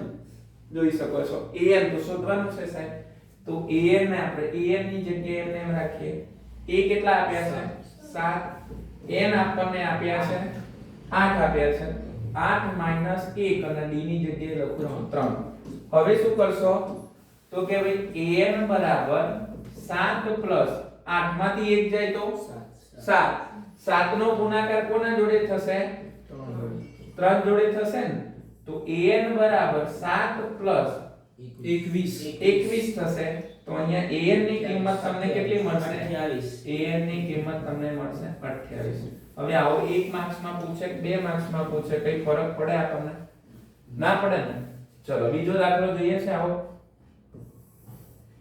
જોઈ શકો છો an તો શોધવાનું છે સાહેબ તો an ને આપણે an ની જગ્યાએ એમને એમ રાખીએ a કેટલા આપ્યા છે 7 n આપણને આપ્યા છે 8 આપ્યા છે 8 minus 1 અને d ની જગ્યાએ લખું છું 3 હવે શું કરશો તો કે ભાઈ an બરાબર 7 plus 8 માંથી 1 જાય તો 7 7 નો ગુણાકાર કોના જોડે થશે 3 જોડે થશે ને તો an બરાબર 7 plus 21 થશે તો અહીંયા an ની કિંમત તમને કેટલી મળશે 28 an ની કિંમત તમને મળશે 28 હવે આવો 1 માર્ક્સ માં પૂછે કે 2 માર્ક્સ માં પૂછે કઈ ફરક પડે આપણને ના પડે ને ચલો બીજો દાખલો જોઈએ છે આવો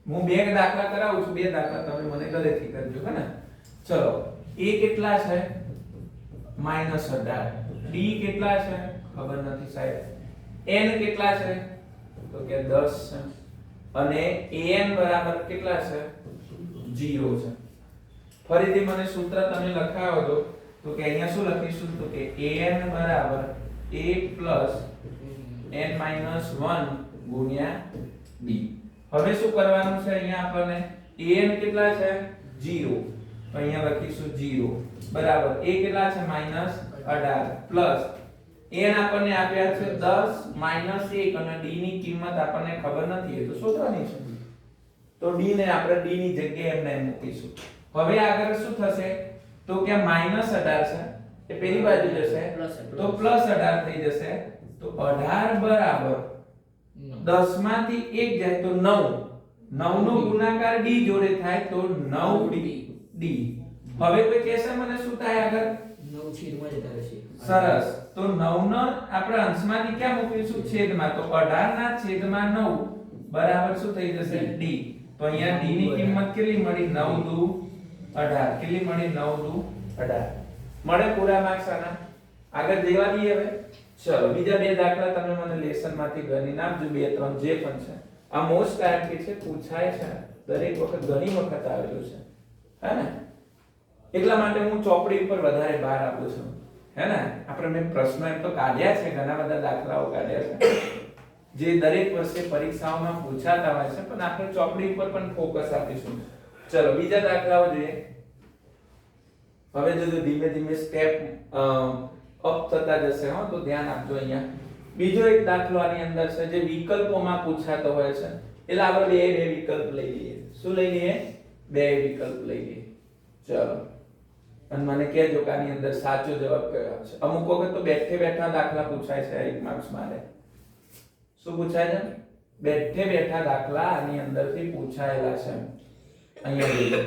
હું બે દાખલા કરાવું છું, બે દાખલા તમે મને ઘરેથી કરજો હે ને. ચલો a કેટલા છે -18, d કેટલા છે ખબર નથી સાહેબ, n કેટલા છે તો કે 10 છે, અને an બરાબર કેટલા છે 0 છે. ફરીથી મને સૂત્ર તમે લખાવો દો તો કે અહીંયા શું લખીશું તો કે an બરાબર a plus n minus 1 ગુણ્યા b. હવે શું કરવાનું છે, અહીંયા આપણને an કેટલા છે 0, તો અહીંયા લખીશું 0 બરાબર a કેટલા છે -18 પ્લસ n આપણને આપ્યા છે 10 -1 અને d ની કિંમત આપણને ખબર નથી, એ તો શોધવાની છે, તો d ને આપણે d ની જગ્યાએ એમને મૂકીશું. હવે આગળ શું થશે તો કે -18 છે એ પેલી બાજુ જશે તો +18 થઈ જશે, તો 18 બરાબર 10 માંથી 1 જાય તો 9, 9 નો ગુણાકાર d જોડે થાય તો 9d. હવે કોઈ કહેશે મને શું થાય આગળ 9 છેદમાં જતા રહેશે. સરસ, તો 9 નો આપણે અંશમાંથી ક્યાં મૂકીશું છેદમાં, તો 18 ના છેદમાં 9 બરાબર શું થઈ જશે d. તો અહીંયા d ની કિંમત કેટલી મળી 9 દુ 18, કેટલી મળી 9 દુ 18 મળે પૂરા માર્ક્સ આના. આગળ જવા દઈએ હવે. ચલો બીજા બે દાખલા તમે મને લેસન માંથી ગણી નાખજો, બે ત્રણ જે પણ છે. આ મોસ્ટ ટાઈમ છે પૂછાય છે, દરેક વખત ઘણી વખત આવેલું છે હે ને, એટલા માટે હું ચોપડી ઉપર વધારે ભાર આપું છું હે ને. આપણે મેં પ્રશ્ન એમ તો કાઢ્યા છે, ઘણા બધા દાખલાઓ કાઢ્યા છે જે દરેક વર્ષે પરીક્ષાઓમાં પૂછાતા હોય છે, પણ આપણે ચોપડી ઉપર પણ ફોકસ આપીશું. ચલો બીજા દાખલાઓ જોઈએ. હવે જો ધીમે ધીમે સ્ટેપ અપ થતા જશે હો, તો ધ્યાન આપજો. અહીંયા બીજો એક દાખલો આની અંદર છે જે વિકલ્પોમાં પૂછાતો હોય છે, એટલે આપણે બે વિકલ્પ લઈ લઈએ. શું લઈ લઈએ? બે વિકલ્પ લઈ લઈએ. ચલો અને મને કહેજો કે આની અંદર સાચો જવાબ કયો આવશે. અમુક વખત તો બેઠે બેઠા દાખલા પૂછાય છે 1 માર્ક્સ માટે. શું પૂછાય છે? બેઠે બેઠા દાખલા આની અંદરથી પૂછાયેલા છે. અહીંયા જોજો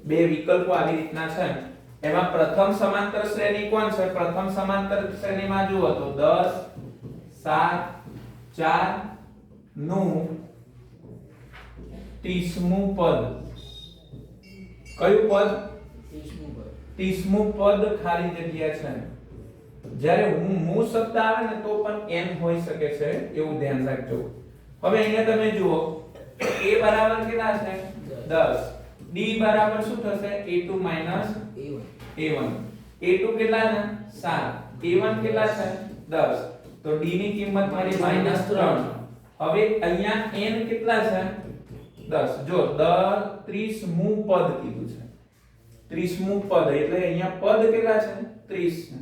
બે વિકલ્પો આવી રીતના છે. એમાં પ્રથમ સમાંતર શ્રેણી કોણ છે? પ્રથમ સમાંતર શ્રેણીમાં જુઓ તો 10 7 4 નું 30મું પદ. કયું પદ? 30મું પદ ખાલી જગ્યા છે. જ્યારે હું શબ્દ આવે ને તો પણ n હોઈ શકે છે, એવું ધ્યાન રાખજો. હવે અહીંયા તમે જુઓ a બરાબર કેટલા છે 10, d બરાબર શું થશે a2 a1, a2 કેટલા છે 7, a1 કેટલા છે 10, તો d ની કિંમત મળી -3. હવે અહીંયા n કેટલા છે 10, જો 30મું પદ કીધું છે, 30મું પદ એટલે અહીંયા પદ કેટલા છે 30 છે.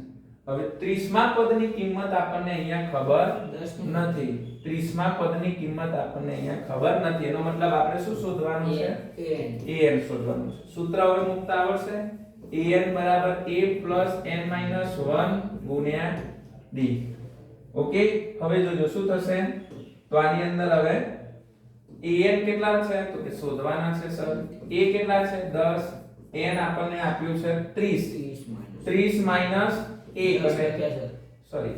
હવે 30મા પદની કિંમત આપણને અહીંયા ખબર નથી, 30મા પદની કિંમત આપણને અહીંયા ખબર નથી, એનો મતલબ આપણે શું શોધવાનું છે? an શોધવાનું છે. સૂત્ર હવે મૂકતા આવડશે. an બરાબર a plus n minus 1 ગુણ્યા d. ઓકે, હવે જોજો શું થશે. તો આની અંદર હવે an કેટલા છે તો કે શોધવાના છે સર. a કેટલા છે 10, n આપણને આપ્યું છે 30 minus 1 સોરી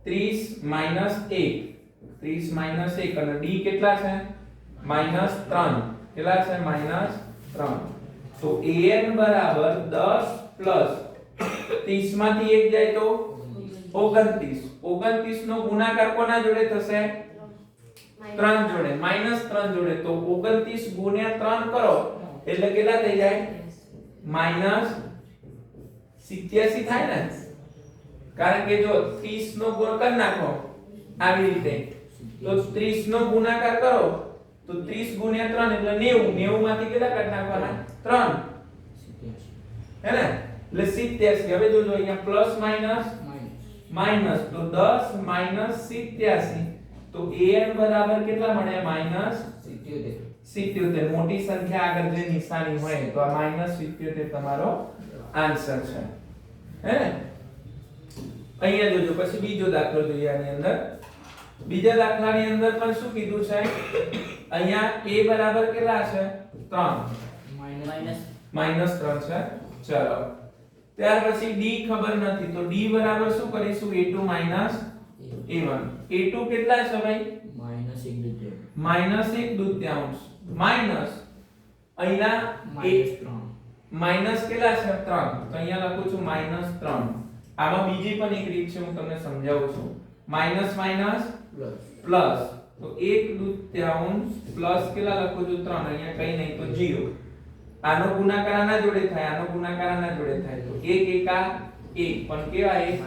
30 minus 1 અને d કેટલા છે -3. કેટલા છે -3. તો an બરાબર 10 પ્લસ 30 માંથી 1 જાય તો 29. 29 નો ગુણાકાર કોના જોડે થશે? 3 જોડે, -3 જોડે. તો 29 ગુણ્યા 3 કરો એટલે કેટલા થઈ જાય? -87 થાય ને, કારણ કે જો 30 નો ગુણ કરી નાખો આવી રીતે, તો 30 નો ગુણાકાર કરો તો 30 ગુણ્યા 3 એટલે 90. 90 માંથી કેટલા કાઢી નાખવાના? 3 હે ને, એટલે 87. હવે જોજો અહીંયા પ્લસ માઈનસ, તો 10 87. તો an બરાબર કેટલા મળ્યા? -77. મોટી સંખ્યા આગળ જે નિશાની હોય તો આ -77 તમારો આન્સર છે હે ને. અહીંયા જોજો પછી બીજો દાખલો જોઈએ. આની અંદર બીજા દાખલાની અંદર પણ શું કીધું છે? અહીંયા a બરાબર કેટલા છે 3 -3 છે. ચલો ત્યાર પછી d ખબર નથી, તો d બરાબર શું કરીશું? a2 a1. a2 કેટલા છે ભાઈ? માઈનસ 1/2 માઈનસ અહીંના માઈનસ કેટલા છે 3 તો અહીંયા લખું છું -3 આમાં બીજી પણ એક રીત છે હું તમને સમજાવું છું માઈનસ માઈનસ પ્લસ તો 1/2 પ્લસ કેટલા લખું છું 3 અહીંયા કઈ નહીં તો 0 આનો ગુણાકાર આના જોડે થાય આનો ગુણાકાર આના જોડે થાય તો 1 એકા 1 પણ કેવા એક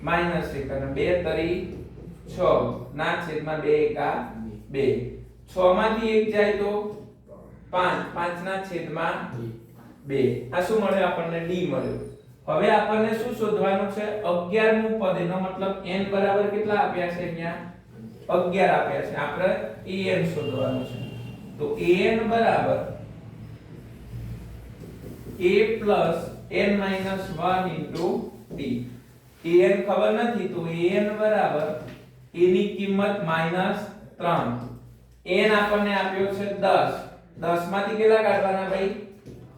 માઈનસ 1 અને 2 તરી 6 ના છેદમાં 2 એકા 2 6 માંથી 1 જાય તો 5 5 ના છેદમાં 2 આ શું મળ્યો આપણને d મળ્યો હવે આપણને શું શોધવાનું છે 11મું પદ એનો મતલબ n બરાબર કેટલા આપ્યા છે અહીંયા 11 આપ્યા છે આપણે an શોધવાનું છે તો an બરાબર a plus n minus 1 into d an ખબર નથી તો an બરાબર a ની કિંમત -3 n આપણને આપ્યો છે 10 10 માંથી કેટલા કાઢવાના ભાઈ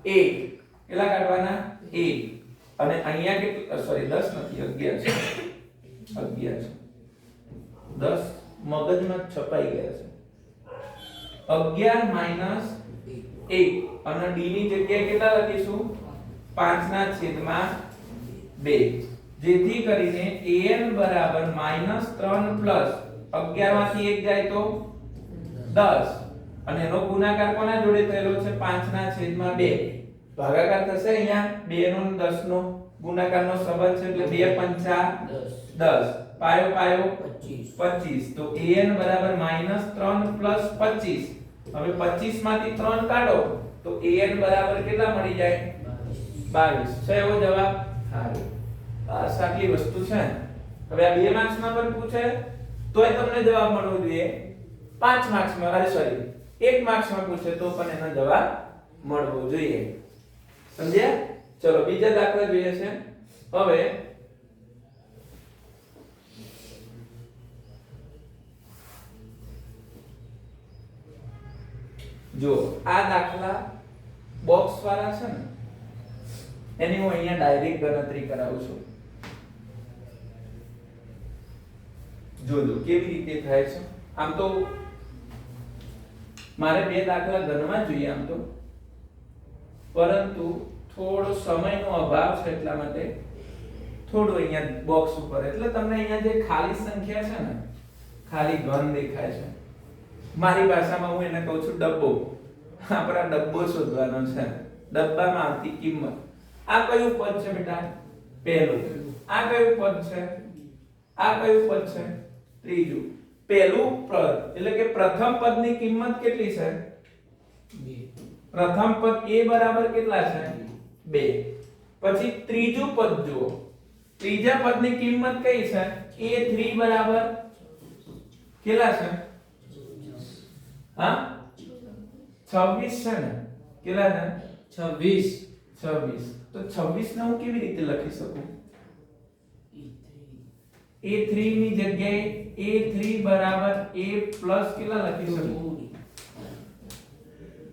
1 કેટલા કાઢવાના 1 અને અહીંયા કેટલું સોરી 10 નથી 11 છે 11 છે 10 મગજમાં છપાઈ ગયા છે 11 માઈનસ 1 અને d ની જગ્યાએ કેટલા લખીશું 5 ના છેદમાં 2 જેથી કરીને an બરાબર -3 પ્લસ 11 માંથી 1 જાય તો 10 અને એનો ગુણાકાર કોના જોડે થયેલો છે 5 ના છેદમાં 2 ભાગાકાર થશે અહીંયા 2 નો 10 નો ગુણાકારનો સંબંધ છે એટલે 2 પંચા 10 પાયો પાયો 25 તો an બરાબર -3 પ્લસ 25 હવે 25 માંથી 3 કાઢો તો an બરાબર કેટલા મળી જાય 22 છે એવો જવાબ સારું આ સાચી વસ્તુ છે હવે આ 2 માર્ક્સ માં પણ પૂછે તોય તમને જવાબ મળવો જોઈએ 5 માર્ક્સ માં અરે સોરી 1 માર્ક્સ માં પૂછે તો પણ એનો જવાબ મળવો જોઈએ સમજ્યા ચલો બીજા દાખલા જોઈએ છે હવે જો આ દાખલા બોક્સ વાળા છે ને એની હું અહીંયા ડાયરેક્ટ ગણતરી કરાવું છું જોજો કેવી રીતે થાય છે આમ તો મારે બે દાખલા ગણવા જોઈએ આમ તો પરંતુ થોડો સમયનો અભાવ છે એટલા માટે થોડું અહીંયા બોક્સ ઉપર એટલે તમને અહીંયા જે ખાલી સંખ્યા છે ને ખાલી ઘન દેખાય છે મારી ભાષામાં હું એને કહું છું ડબ્બો આપણા ડબ્બો શોધવાનો છે ડબ્બામાં આવતી કિંમત આ કયું પદ છે બેટા પહેલું આ કયું પદ છે આ કયું પદ છે ત્રીજું પહેલું પદ એટલે કે પ્રથમ પદની કિંમત કેટલી છે 2 પ્રથમ પદ a બરાબર કેટલા છે 2 પછી ત્રીજું પદ જુઓ ત્રીજા પદની કિંમત કઈ છે a3 બરાબર કેટલા છે હા 26 છે ને કેટલા છે 26 તો 26 ને હું કેવી રીતે લખી શકું a3 ની જગ્યાએ a3 બરાબર a પ્લસ કેટલા લખી શકું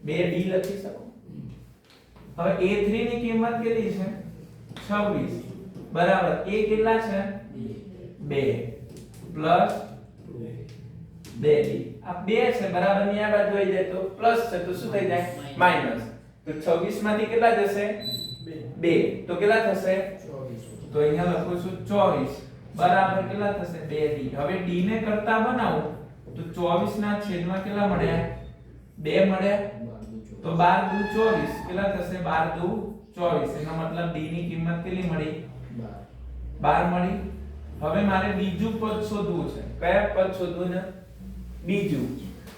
2d લખી શકું હવે a3 ની કિંમત કેટલી છે 26 બરાબર a કેટલા છે 2 પ્લસ 2d આ 2 છે બરાબર ની આ બાજુ આવી જાય તો પ્લસ છે તો શું થઈ જાય માઈનસ તો 26 માંથી કેટલા જશે 2 તો કેટલા થશે 24 તો અહીંયા લખું છું 24 બરાબર કેટલા થશે 2d હવે d ને કરતા બનાવો તો 24 ના છેદમાં કેટલા મળ્યા 2 મળ્યા તો 12 દુ 24 કેટલા થશે 12 દુ 24 એનો મતલબ d ની કિંમત કેટલી મળી 12 મળી હવે મારે બીજું પદ શોધવું છે કયા પદ શોધવું છે બીજું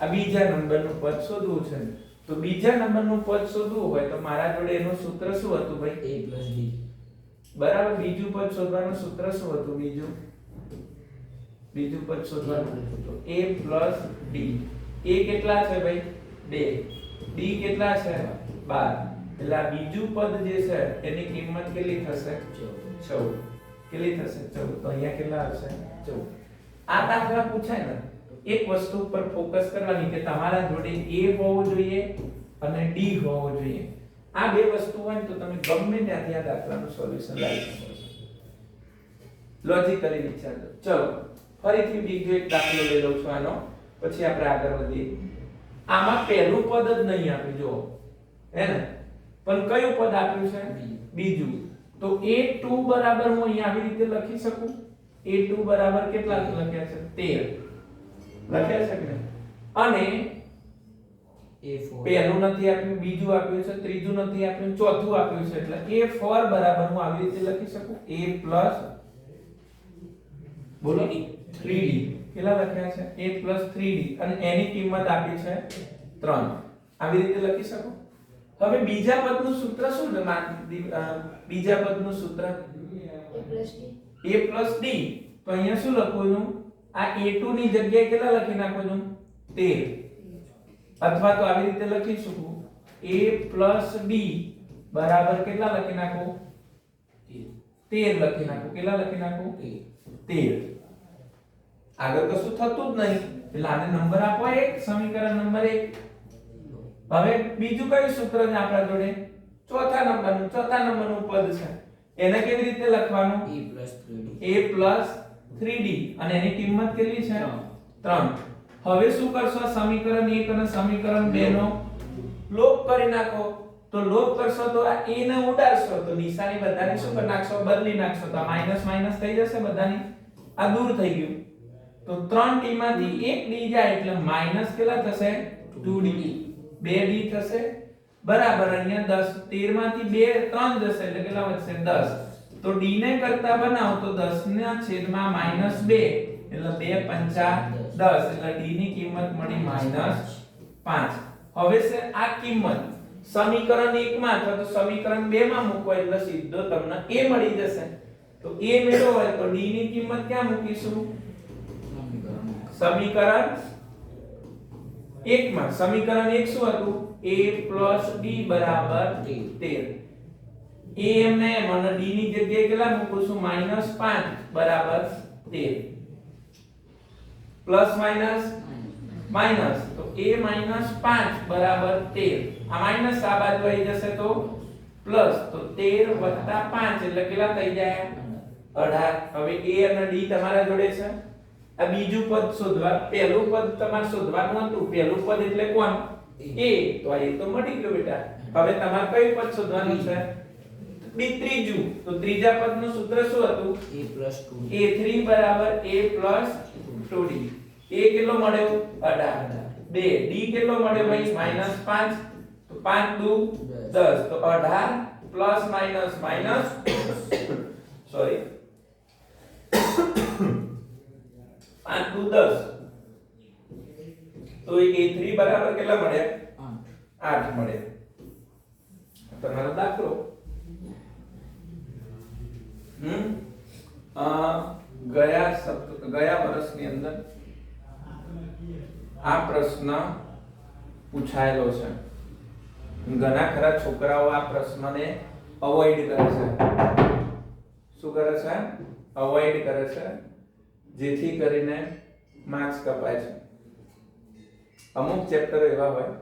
આ બીજા નંબરનું પદ શોધવું છે તો બીજા નંબરનું પદ શોધવું હોય તો મારા જોડે એનું સૂત્ર શું હતું ભાઈ a plus d બરાબર બીજું પદ શોધવાનું સૂત્ર શું હતું બીજું પદ શોધવાનું તો a plus d a કેટલા છે ભાઈ 2 d કેટલા છે 12 એટલે આ બીજું પદ જે છે એની કિંમત કેટલી થશે 14 કેટલી થશે 14 તો અહીંયા કેટલા આવશે 14 આ દાખલા પૂછાય ને એક વસ્તુ પર ફોકસ કરવાની કે તમારા જોડે a હોવો જોઈએ અને d હોવો જોઈએ આ બે વસ્તુ હોય તો તમે ગમે ત્યાંથી આ દાખલાનું સોલ્યુશન લાવી શકો છો લોજિકલી વિચારજો ચલો ફરીથી બીજો એક દાખલો લઈ લઉં છું આનો પછી આપણે આગળ વધીએ. આમાં પહેલું પદ જ નહીં આપ્યું જો, હે ને, પણ કયું પદ આપ્યું છે? બીજું. તો a2 બરાબર હું અહીં આવી રીતે લખી શકું. a2 બરાબર કેટલા લખ્યા છે? 13 લખ્યા છે કે નહીં? અને A4 પહેલું નથી આપ્યું, બીજું આપ્યું છે, ત્રીજું નથી આપ્યું, ચોથું આપ્યું છે, એટલે a4 બરાબર હું આવી રીતે લખી શકું a plus બોલો 3d. કેટલા લખ્યા છે? a plus 3d અને એની કિંમત આપી છે 3. આવી રીતે લખી શકો. હવે બીજા પદનું સૂત્ર શું છે? બીજા પદનું સૂત્ર a plus d. a plus d. તો અહીંયા શું લખવાનું? આ a2 ની જગ્યાએ કેટલા લખી નાખવાનું? 13. અથવા તો આવી રીતે લખી શકું a plus b બરાબર કેટલા લખી નાખો? 13 લખી નાખો. કેટલા લખી નાખો? 13. આગળ કશું થતું જ નહીં એટલે આને નંબર આપો 1, સમીકરણ નંબર 1. હવે બીજું કયું સૂત્ર છે આપણા જોડે? ચોથા નંબરનું પદ છે. એને કેવી રીતે લખવાનું? a plus 3d. a plus 3d અને એની કિંમત કેટલી છે? 3. હવે શું કરશો? સમીકરણ 1 અને સમીકરણ 2 નો લોપ કરી નાખો. તો લોપ કરશો તો આ a ને ઉડાડશો તો નિશાની બધાની શું કરી નાખશો? બદલી નાખશો. તો માઈનસ માઈનસ થઈ જશે બધાની. આ દૂર થઈ ગયું. તો 3t માંથી 1d જાય એટલે માઈનસ કેટલા થશે? 2d. 2d થશે બરાબર. અહીંયા 10 13 માંથી 2 3 જશે એટલે કેટલા વધશે? 10. તો d ને કરતા બનાવો તો 10 ના છેદમાં -2 એટલે 2 5 10 એટલે d ની કિંમત મળી -5. હવે છે આ કિંમત સમીકરણ 1 માં અથવા તો સમીકરણ 2 માં મૂકો એટલે સીધો તમને a મળી જશે. તો a મેળવો હોય તો d ની કિંમત ક્યાં મૂકીશું? સમીકરણ 1 માં. સમીકરણ 1 શું હતું? a plus d બરાબર 13. a એમને મને d ની જગ્યાએ કેટલા મૂકું છું? -5 બરાબર 13. પ્લસ માઈનસ માઈનસ તો a -5 બરાબર 13. આ માઈનસ આ બાજુ આવી જશે તો પ્લસ. તો 13 + 5 એટલે કેટલા થઈ જાય? 18. હવે a અને d તમારા જોડે છે. આ બીજું પદ શોધવા, પહેલું પદ તમારે શોધવાનું હતું. પહેલું પદ એટલે કોણ? a. તો આ a તો મળી ગયો બેટા. હવે તમારે કયું પદ શોધવાનું છે? ત્રીજું. તો ત્રીજા પદનું સૂત્ર શું હતું? a plus 2d. a3 બરાબર a plus 2d. a કેટલો મળ્યો? 18. 2 d કેટલો મળ્યો ભાઈ? -5. તો 5 દુ 10. તો 18 પ્લસ માઈનસ માઈનસ સોરી 5 દુ 10. તો a3 બરાબર કેટલા મળ્યા? 8 મળ્યા. તમારો દાખલો ગયા વર્ષની અંદર આ પ્રશ્ન પૂછાયેલો છે. ઘણા ખરા છોકરાઓ આ પ્રશ્નને અવોઇડ કરે છે. શું કરે છે? અવોઇડ કરે છે, જેથી કરીને માર્ક્સ કપાય છે. અમુક ચેપ્ટર એવા હોય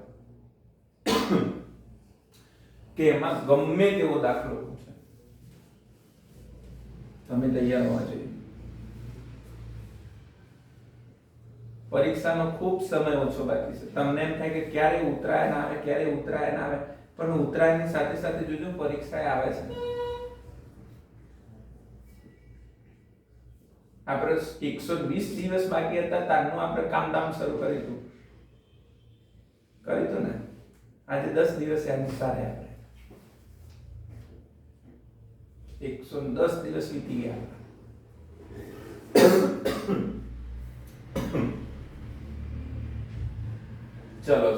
કે એમાં ગમે તેવો દાખલો પૂછે, તમે તૈયાર હોવા જોઈએ. પરીક્ષાનો ખૂબ સમય ઓછો બાકી છે. તમને એમ થાય કે ક્યારે ઉત્તરાયણ આવે, ક્યારે ઉત્તરાયણ આવે, પણ ઉત્તરાયણની સાથે સાથે જોજો પરીક્ષા આવે છે. આપણે 120 દિવસ બાકી હતા તારનું આપણે કામદામ શરૂ કર્યું ને. આજે 10 દિવસ એની સારે આપણે 110 દિવસ વીતી ગયા. ચલો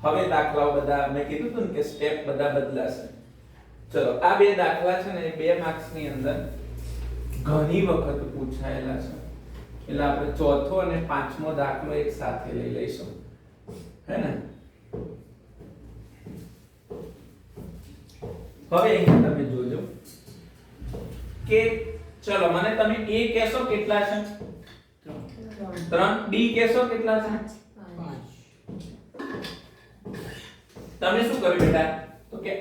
હવે દાખલાઓ બધા મેં કીધું હતું ને કે સ્ટેપ બધા બદલાશે. ચલો આ બે દાખલા છે ને એ 2 માર્ક્સ ની અંદર ઘણી વખત પૂછાયેલા છે. એટલે આપણે ચોથો અને પાંચમો દાખલો એક સાથે લઈ લઈશું, હે ને? હવે અહીં તમે જોજો કે ચલો મને તમે a કહેશો કેટલા છે? 3. b કહેશો કેટલા છે? 5. તમે શું કર્યું બેટા? તો કે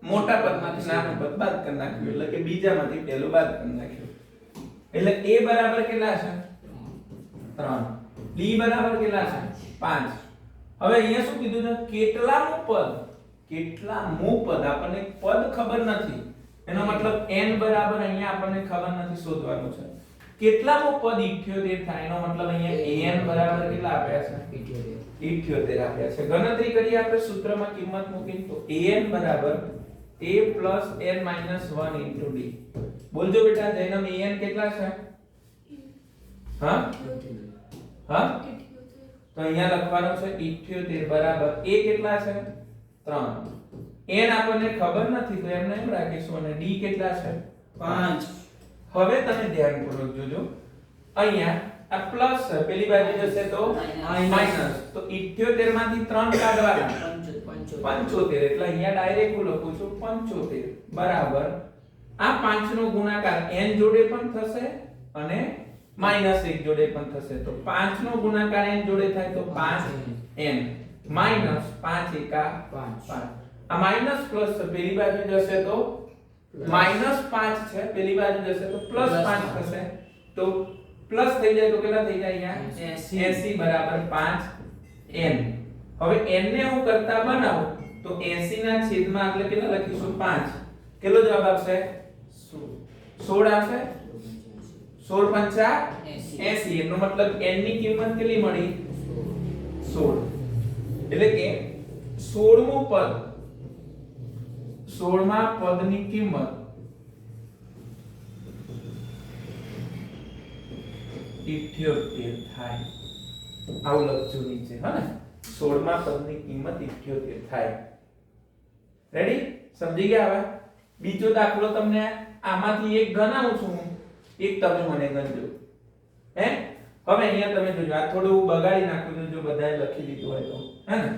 મોટા પદમાંથી નાનું પદ બાદ કરી નાખ્યું, એટલે કે બીજામાંથી પહેલું બાદ કરી નાખ્યું. એટલે a બરાબર કેટલા છે? 3. d d બરાબર કેટલા છે 5. હવે અહીંયા શું કીધું છે કેટલામું પદ આપણને પદ ખબર નથી એનો મતલબ n બરાબર અહીંયા આપણને ખબર નથી શોધવાનું છે કેટલામું પદ 78 થાય એનો મતલબ અહીંયા an બરાબર કેટલા આપ્યા છે 78 આપ્યા છે ગણતરી કરીએ આપણે સૂત્રમાં કિંમત મૂકીને તો an બરાબર a n 1 d બોલજો બેટા જૈનમ an કેટલા છે હા હા તો અહીંયા લખવાનું છે 78 બરાબર a કેટલા છે 3 n આપણને ખબર નથી તો એમને એમ રાખીશું અને d કેટલા છે 5 હવે તમે ધ્યાનપૂર્વક જોજો અહીંયા આ પ્લસ છે પેલી બાજુ જશે તો માઈનસ તો 78 માંથી 3 કાઢવાના 75 એટલે અહીંયા ડાયરેક્ટ હું લખું છું 75 બરાબર આ 5 નો ગુણાકાર n જોડે પણ થશે અને -1 જોડે પણ થશે તો 5 નો ગુણાકાર n જોડે થાય તો 5n માઈનસ 5 એકા 5 આ માઈનસ પ્લસ પેલી બાજુ જશે તો -5 છે પેલી બાજુ જશે તો +5 થશે તો પ્લસ થઈ જાય તો કેટલા થઈ જાય અહીંયા 80 બરાબર 5n હવે n ને હું કરતા બનાવું તો 80 ના છેદમાં એટલે કેટલા લખીશું 5 કેટલો જવાબ આવશે 16 આવશે 16 પંચા 80 એનો મતલબ n ની કિંમત કેટલી મળી 16 એટલે કે 16મું પદ 16મા પદની કિંમત 78 થાય આવું લખજો નીચે હે ને 16મા પદની કિંમત 78 થાય રેડી સમજી ગયા હવે બીજો દાખલો તમને આમાંથી એક ગણાવું છું એક તમે મને ગણજો હે હવે અહીંયા તમે જોજો આ થોડું બગાડી નાખ્યું જો બધાએ લખી દીધું હોય તો હે ને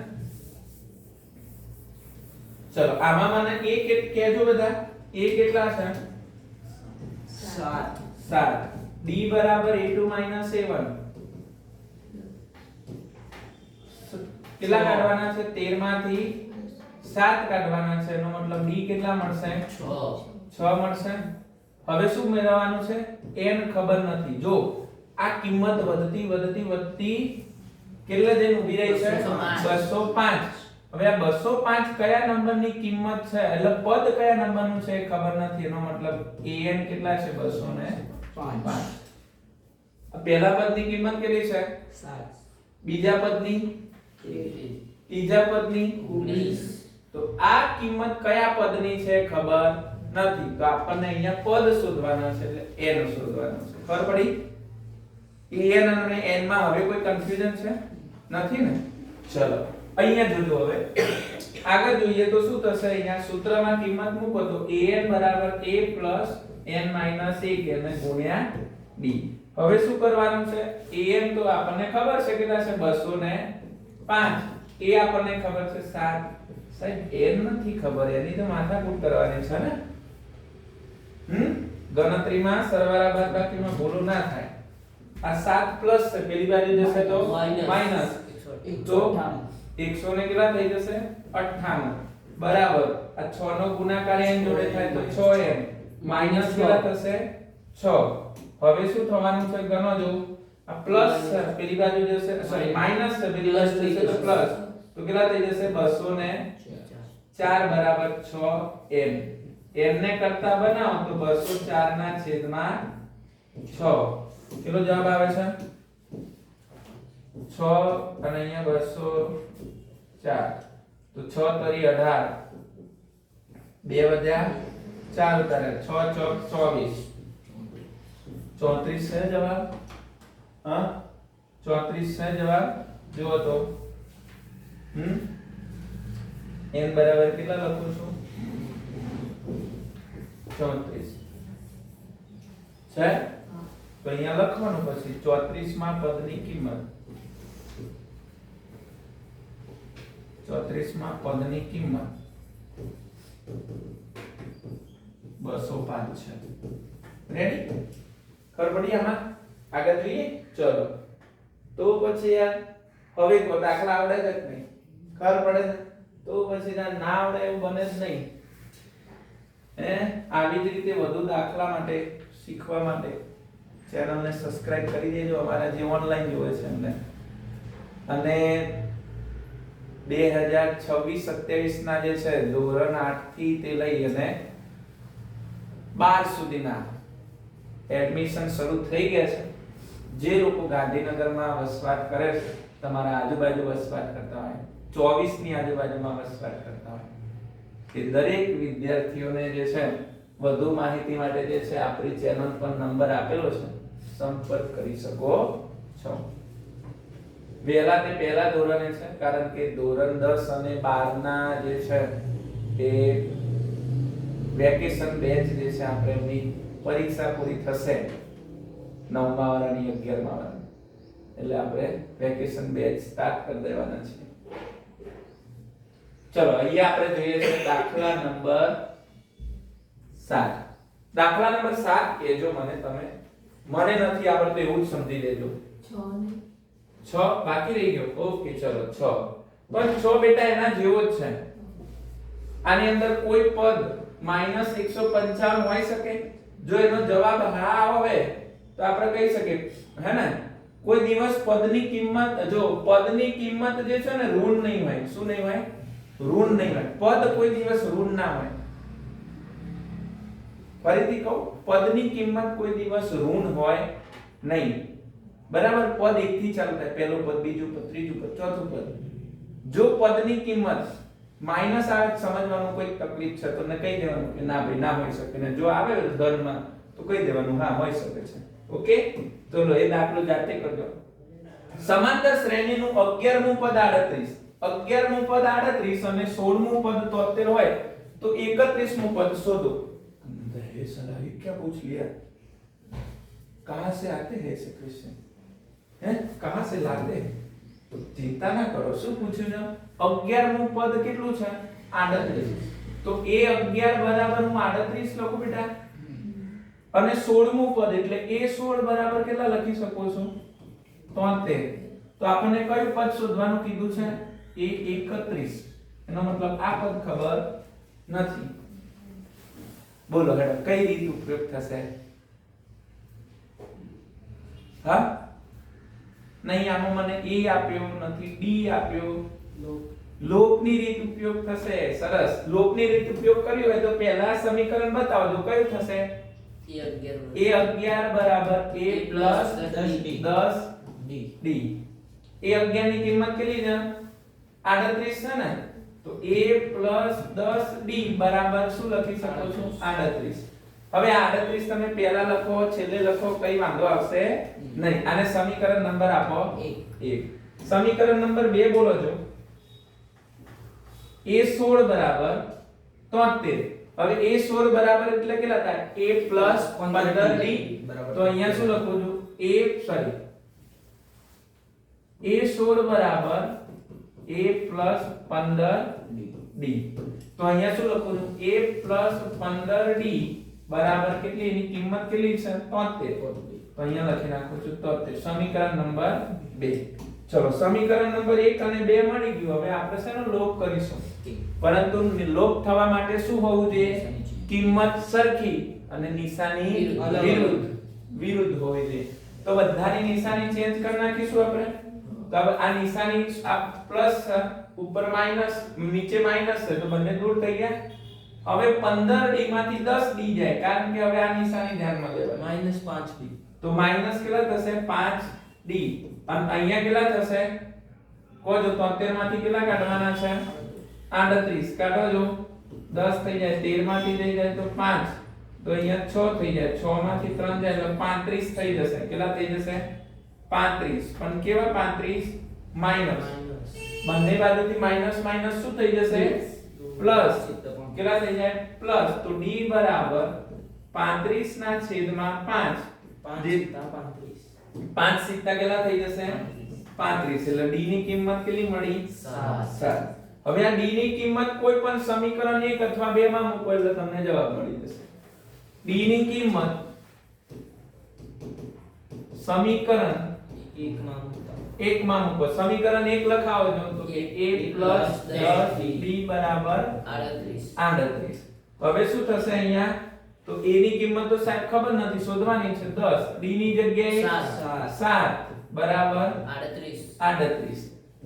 ચલો આમાં મને એક એક કહેજો બધા a કેટલા છે 7 d બરાબર a2 a1 કેટલા કાઢવાના છે 13 માંથી 7 કાઢવાના છે એનો મતલબ d કેટલા મળશે 6 મળશે હવે શું મેળવવાનું છે n ખબર નથી જો આ કિંમત વધતી કેટલે જઈને ઊભી રહી છે 205 હવે આ 205 કયા નંબરની કિંમત છે એટલે પદ કયા નંબરનું છે એ ખબર નથી એનો મતલબ an કેટલા છે 205 આ પહેલા પદની કિંમત કેટલી છે 7 બીજા પદની 33 ત્રીજા પદની 19 તો આ કિંમત કયા પદની છે ખબર નથી તો આપણને અહીંયા પદ શોધવાના છે એટલે n શોધવાનો છે ખબર પડી an અને n માં હવે કોઈ કન્ફ્યુઝન છે નથી ને ચલો અહીંયા જોજો હવે આગળ જોઈએ તો શું થશે અહીંયા સૂત્રમાં કિંમત મૂકો તો an બરાબર a n - 1 અને ગુણ્યા d હવે શું કરવાનું છે an તો આપણને ખબર છે કેટલા છે 205 a આપણને ખબર છે 7 સાહેબ n નથી ખબર એની તો માથાકૂટ કરવાની છે ને ગણતરીમાં સરવાળા બાદબાકીમાં ભૂલો ના થાય આ 7 પ્લસ છે પેલી બાજુ જશે તો માઈનસ તો 100 ને કેટલા થઈ જશે 98 બરાબર આ 6 નો ગુણાકાર n જોડે થાય તો 6n માઈનસ કેટલા થશે 6 હવે શું થવાનું છે ગણો જો આ પ્લસ છે પેલી બાજુ જશે સોરી માઈનસ છે પેલી બાજુ જશે તો પ્લસ તો કેટલા થઈ જશે 204 બરાબર 6n n ને કરતા બનાવો તો 204 ના છેદમાં 6 કેટલો જવાબ આવે છે 6 અને અહીંયા 204 તો 6 તરી 18 2 વધ્યા 4 ઉતારે 6 ચોક 24 34 છે જવાબ હા 34 છે જવાબ જુઓ તો n બરાબર કેટલા લખું છું 34 છે તો અહીંયા લખવાનું પછી 34 માં પદની કિંમત 34 માં પદની કિંમત 205 છે રેડી ખબર પડી આમાં આગળ જોઈએ ચલો તો પછી યાર હવે કો દાખલા આવડે જ નહીં ખબર પડે તો પછી ના આવડે એવું બને જ નહીં આવી જ રીતે વધુ દાખલા માટે શીખવા માટે ચેનલને સબસ્ક્રાઇબ કરી દેજો અમારા જે ઓનલાઈન જોવે છે એમને અને 2026-27 ના જે છે ધોરણ 8 થી તે લઈ અને 12 સુધીના એડમિશન શરૂ થઈ ગયા છે. જે લોકો ગાંધીનગરમાં વસવાટ કરે છે, તમારા આજુબાજુ વસવાટ કરતા હોય, 24 ની આજુબાજુમાં વસવાટ કરતા હોય, કે દરેક વિદ્યાર્થીઓને જે છે વધુ માહિતી માટે જે છે આપણી ચેનલ પર નંબર આપેલો છે, સંપર્ક કરી શકો છો. વહેલા તે પહેલા ધોરણે છે, કારણ કે ધોરણ 10 અને 12 ના જે છે એ વેકેશન બેચ જે છે આપણે એમની પરીક્ષા પૂરી થશે 9મા વાળાની 11મા વાળાની, એટલે આપણે વેકેશન બેચ સ્ટાર્ટ કરી દેવાના છે. ચલો અહીંયા આપણે જોઈએ છે દાખલા નંબર 7. દાખલા નંબર 7 કેજો મને તમે, મને નથી આવડતું એવું જ સમજી લેજો. 6 બાકી રહી ગયો. ઓકે ચલો 6. પણ 6 બેટા એના જેવો જ છે. આની અંદર કોઈ પદ -155 હોઈ શકે? જો એનો જવાબ હા આવે તો આપણે કહી શકીએ, હે ને? કોઈ દિવસ પદની કિંમત, જો પદની કિંમત જે છે ને ઋણ નહીં હોય. શું નહીં હોય? ઋણ નહીં હોય. પદ કોઈ દિવસ ઋણ ના હોય. ફરીથી કહું, પદની કિંમત કોઈ દિવસ ઋણ હોય નહીં. બરાબર? પદ એકથી ચાલુ થાય. પહેલું પદ, બીજું પદ, ત્રીજું પદ, ચોથું પદ. જો પદની કિંમત માઈનસ આવે સમજવાનું કોઈ તકલીફ છે તો ને કહી દેવાનું કે ના ભાઈ ના હોઈ શકે, ને જો આવે ધનમાં તો કહી દેવાનું હા હોઈ શકે છે. ઓકે, તો લો એ દાખલો જાતે કરજો. સમાંતર શ્રેણીનું 11મું પદ 38, 11મું પદ 38 અને 16મું પદ 73 હોય તો 31મું પદ શોધો. ये साला ये क्या पूछ लिया? कहां से आते हैं ऐसे क्वेश्चन? हैं? कहां से लाते हैं? तो चिंता ना करो. શું પૂછ્યું છે? 11મું પદ કેટલું છે? 38. તો એ 11 બરાબર હું 38 લખું બેટા. અને 16મું પદ એટલે એ 16 બરાબર કેટલા લખી શકો છો? 73. તો આપણને કયું પદ શોધવાનું કીધું છે? એ 31. એનો મતલબ આ પદ ખબર નથી. બોલો હેડો કઈ રીત ઉપયોગ થશે? હા નહીં, આમાં મને એ આપ્યો નથી, ડી આપ્યો. લોપની રીત ઉપયોગ થશે. સરસ. લોપની રીત ઉપયોગ કર્યો હોય તો પહેલા સમીકરણ બતાવજો કયું થશે? a11 બરાબર a પ્લસ 10 d. a11 ની કિંમત કેટલી છે? 38 છે ને? તો a પ્લસ 10d બરાબર શું લખી શકો છો? 38. હવે 38 તમે પહેલા લખો છેલ્લે લખો કઈ વાંધો આવશે નહીં. આને સમીકરણ નંબર આપો 1. સમીકરણ નંબર 2 બોલો છો. a16 બરાબર 73. હવે a16 બરાબર એટલે કેટલા થાય? a plus 15d. તો અહીંયા શું લખું છું? a16 બરાબર a પ્લસ 15d. તો અહીંયા શું લખું છું? a પ્લસ 15d બરાબર કેટલી? એની કિંમત કેટલી છે? 73. તો અહીંયા લખી નાખું છું 73. સમીકરણ નંબર 2. ચલો સમીકરણ નંબર 1 અને 2 મળી ગયું. હવે આપણે શેનો લોપ કરીશું? પરંતુ લોપ થવા માટે શું હોવું જોઈએ? કિંમત સરખી અને નિશાની વિરુદ્ધ હોવી જોઈએ. તો બધાની નિશાની ચેન્જ કરી નાખીશું આપણે. તો હવે આ નિશાની આ પ્લસ ઉપર માઈનસ, નીચે માઈનસ છે તો બંને દૂર થઈ ગયા. હવે 15d માંથી 10d જાય, કારણ કે હવે આ નિશાની ધ્યાનમાં લેવાની. -5d. તો માઈનસ કેટલા થશે? 5d. અને અહીંયા કેટલા થશે? કોજો 73 માંથી કેટલા કાઢવાના છે? 38 કાઢો જો. 10 થઈ જાય, 13 માંથી જઈ જાય તો 5, તો અહીંયા 6 થઈ જાય, 6 માંથી 3 જાય તો 35 થઈ જશે. કેટલા થઈ જશે? 35. પણ કેવા 35? માઈનસ. બંને બાજુથી માઈનસ માઈનસ શું થઈ જશે? પ્લસ. કેટલા થઈ જાય? પ્લસ. તો d બરાબર 35 ના છેદમાં 5. 5 સિત્તા કેટલા થઈ જશે? 35. એટલે d ની કિંમત કેટલી મળી? 7. હવે આ d ની કિંમત કોઈ પણ સમીકરણ 1 અથવા 2 માં મૂકો એટલે તમને જવાબ મળી જશે. d ની કિંમત સમીકરણ 1 માં મૂકો. સમીકરણ 1 લખાવો છો તો કે a પ્લસ 10d બરાબર 38. હવે શું થશે અહીંયા? તો a ની કિંમત તો સાહેબ ખબર નથી, શોધવાની છે 10. d ની જગ્યાએ 7 બરાબર 38.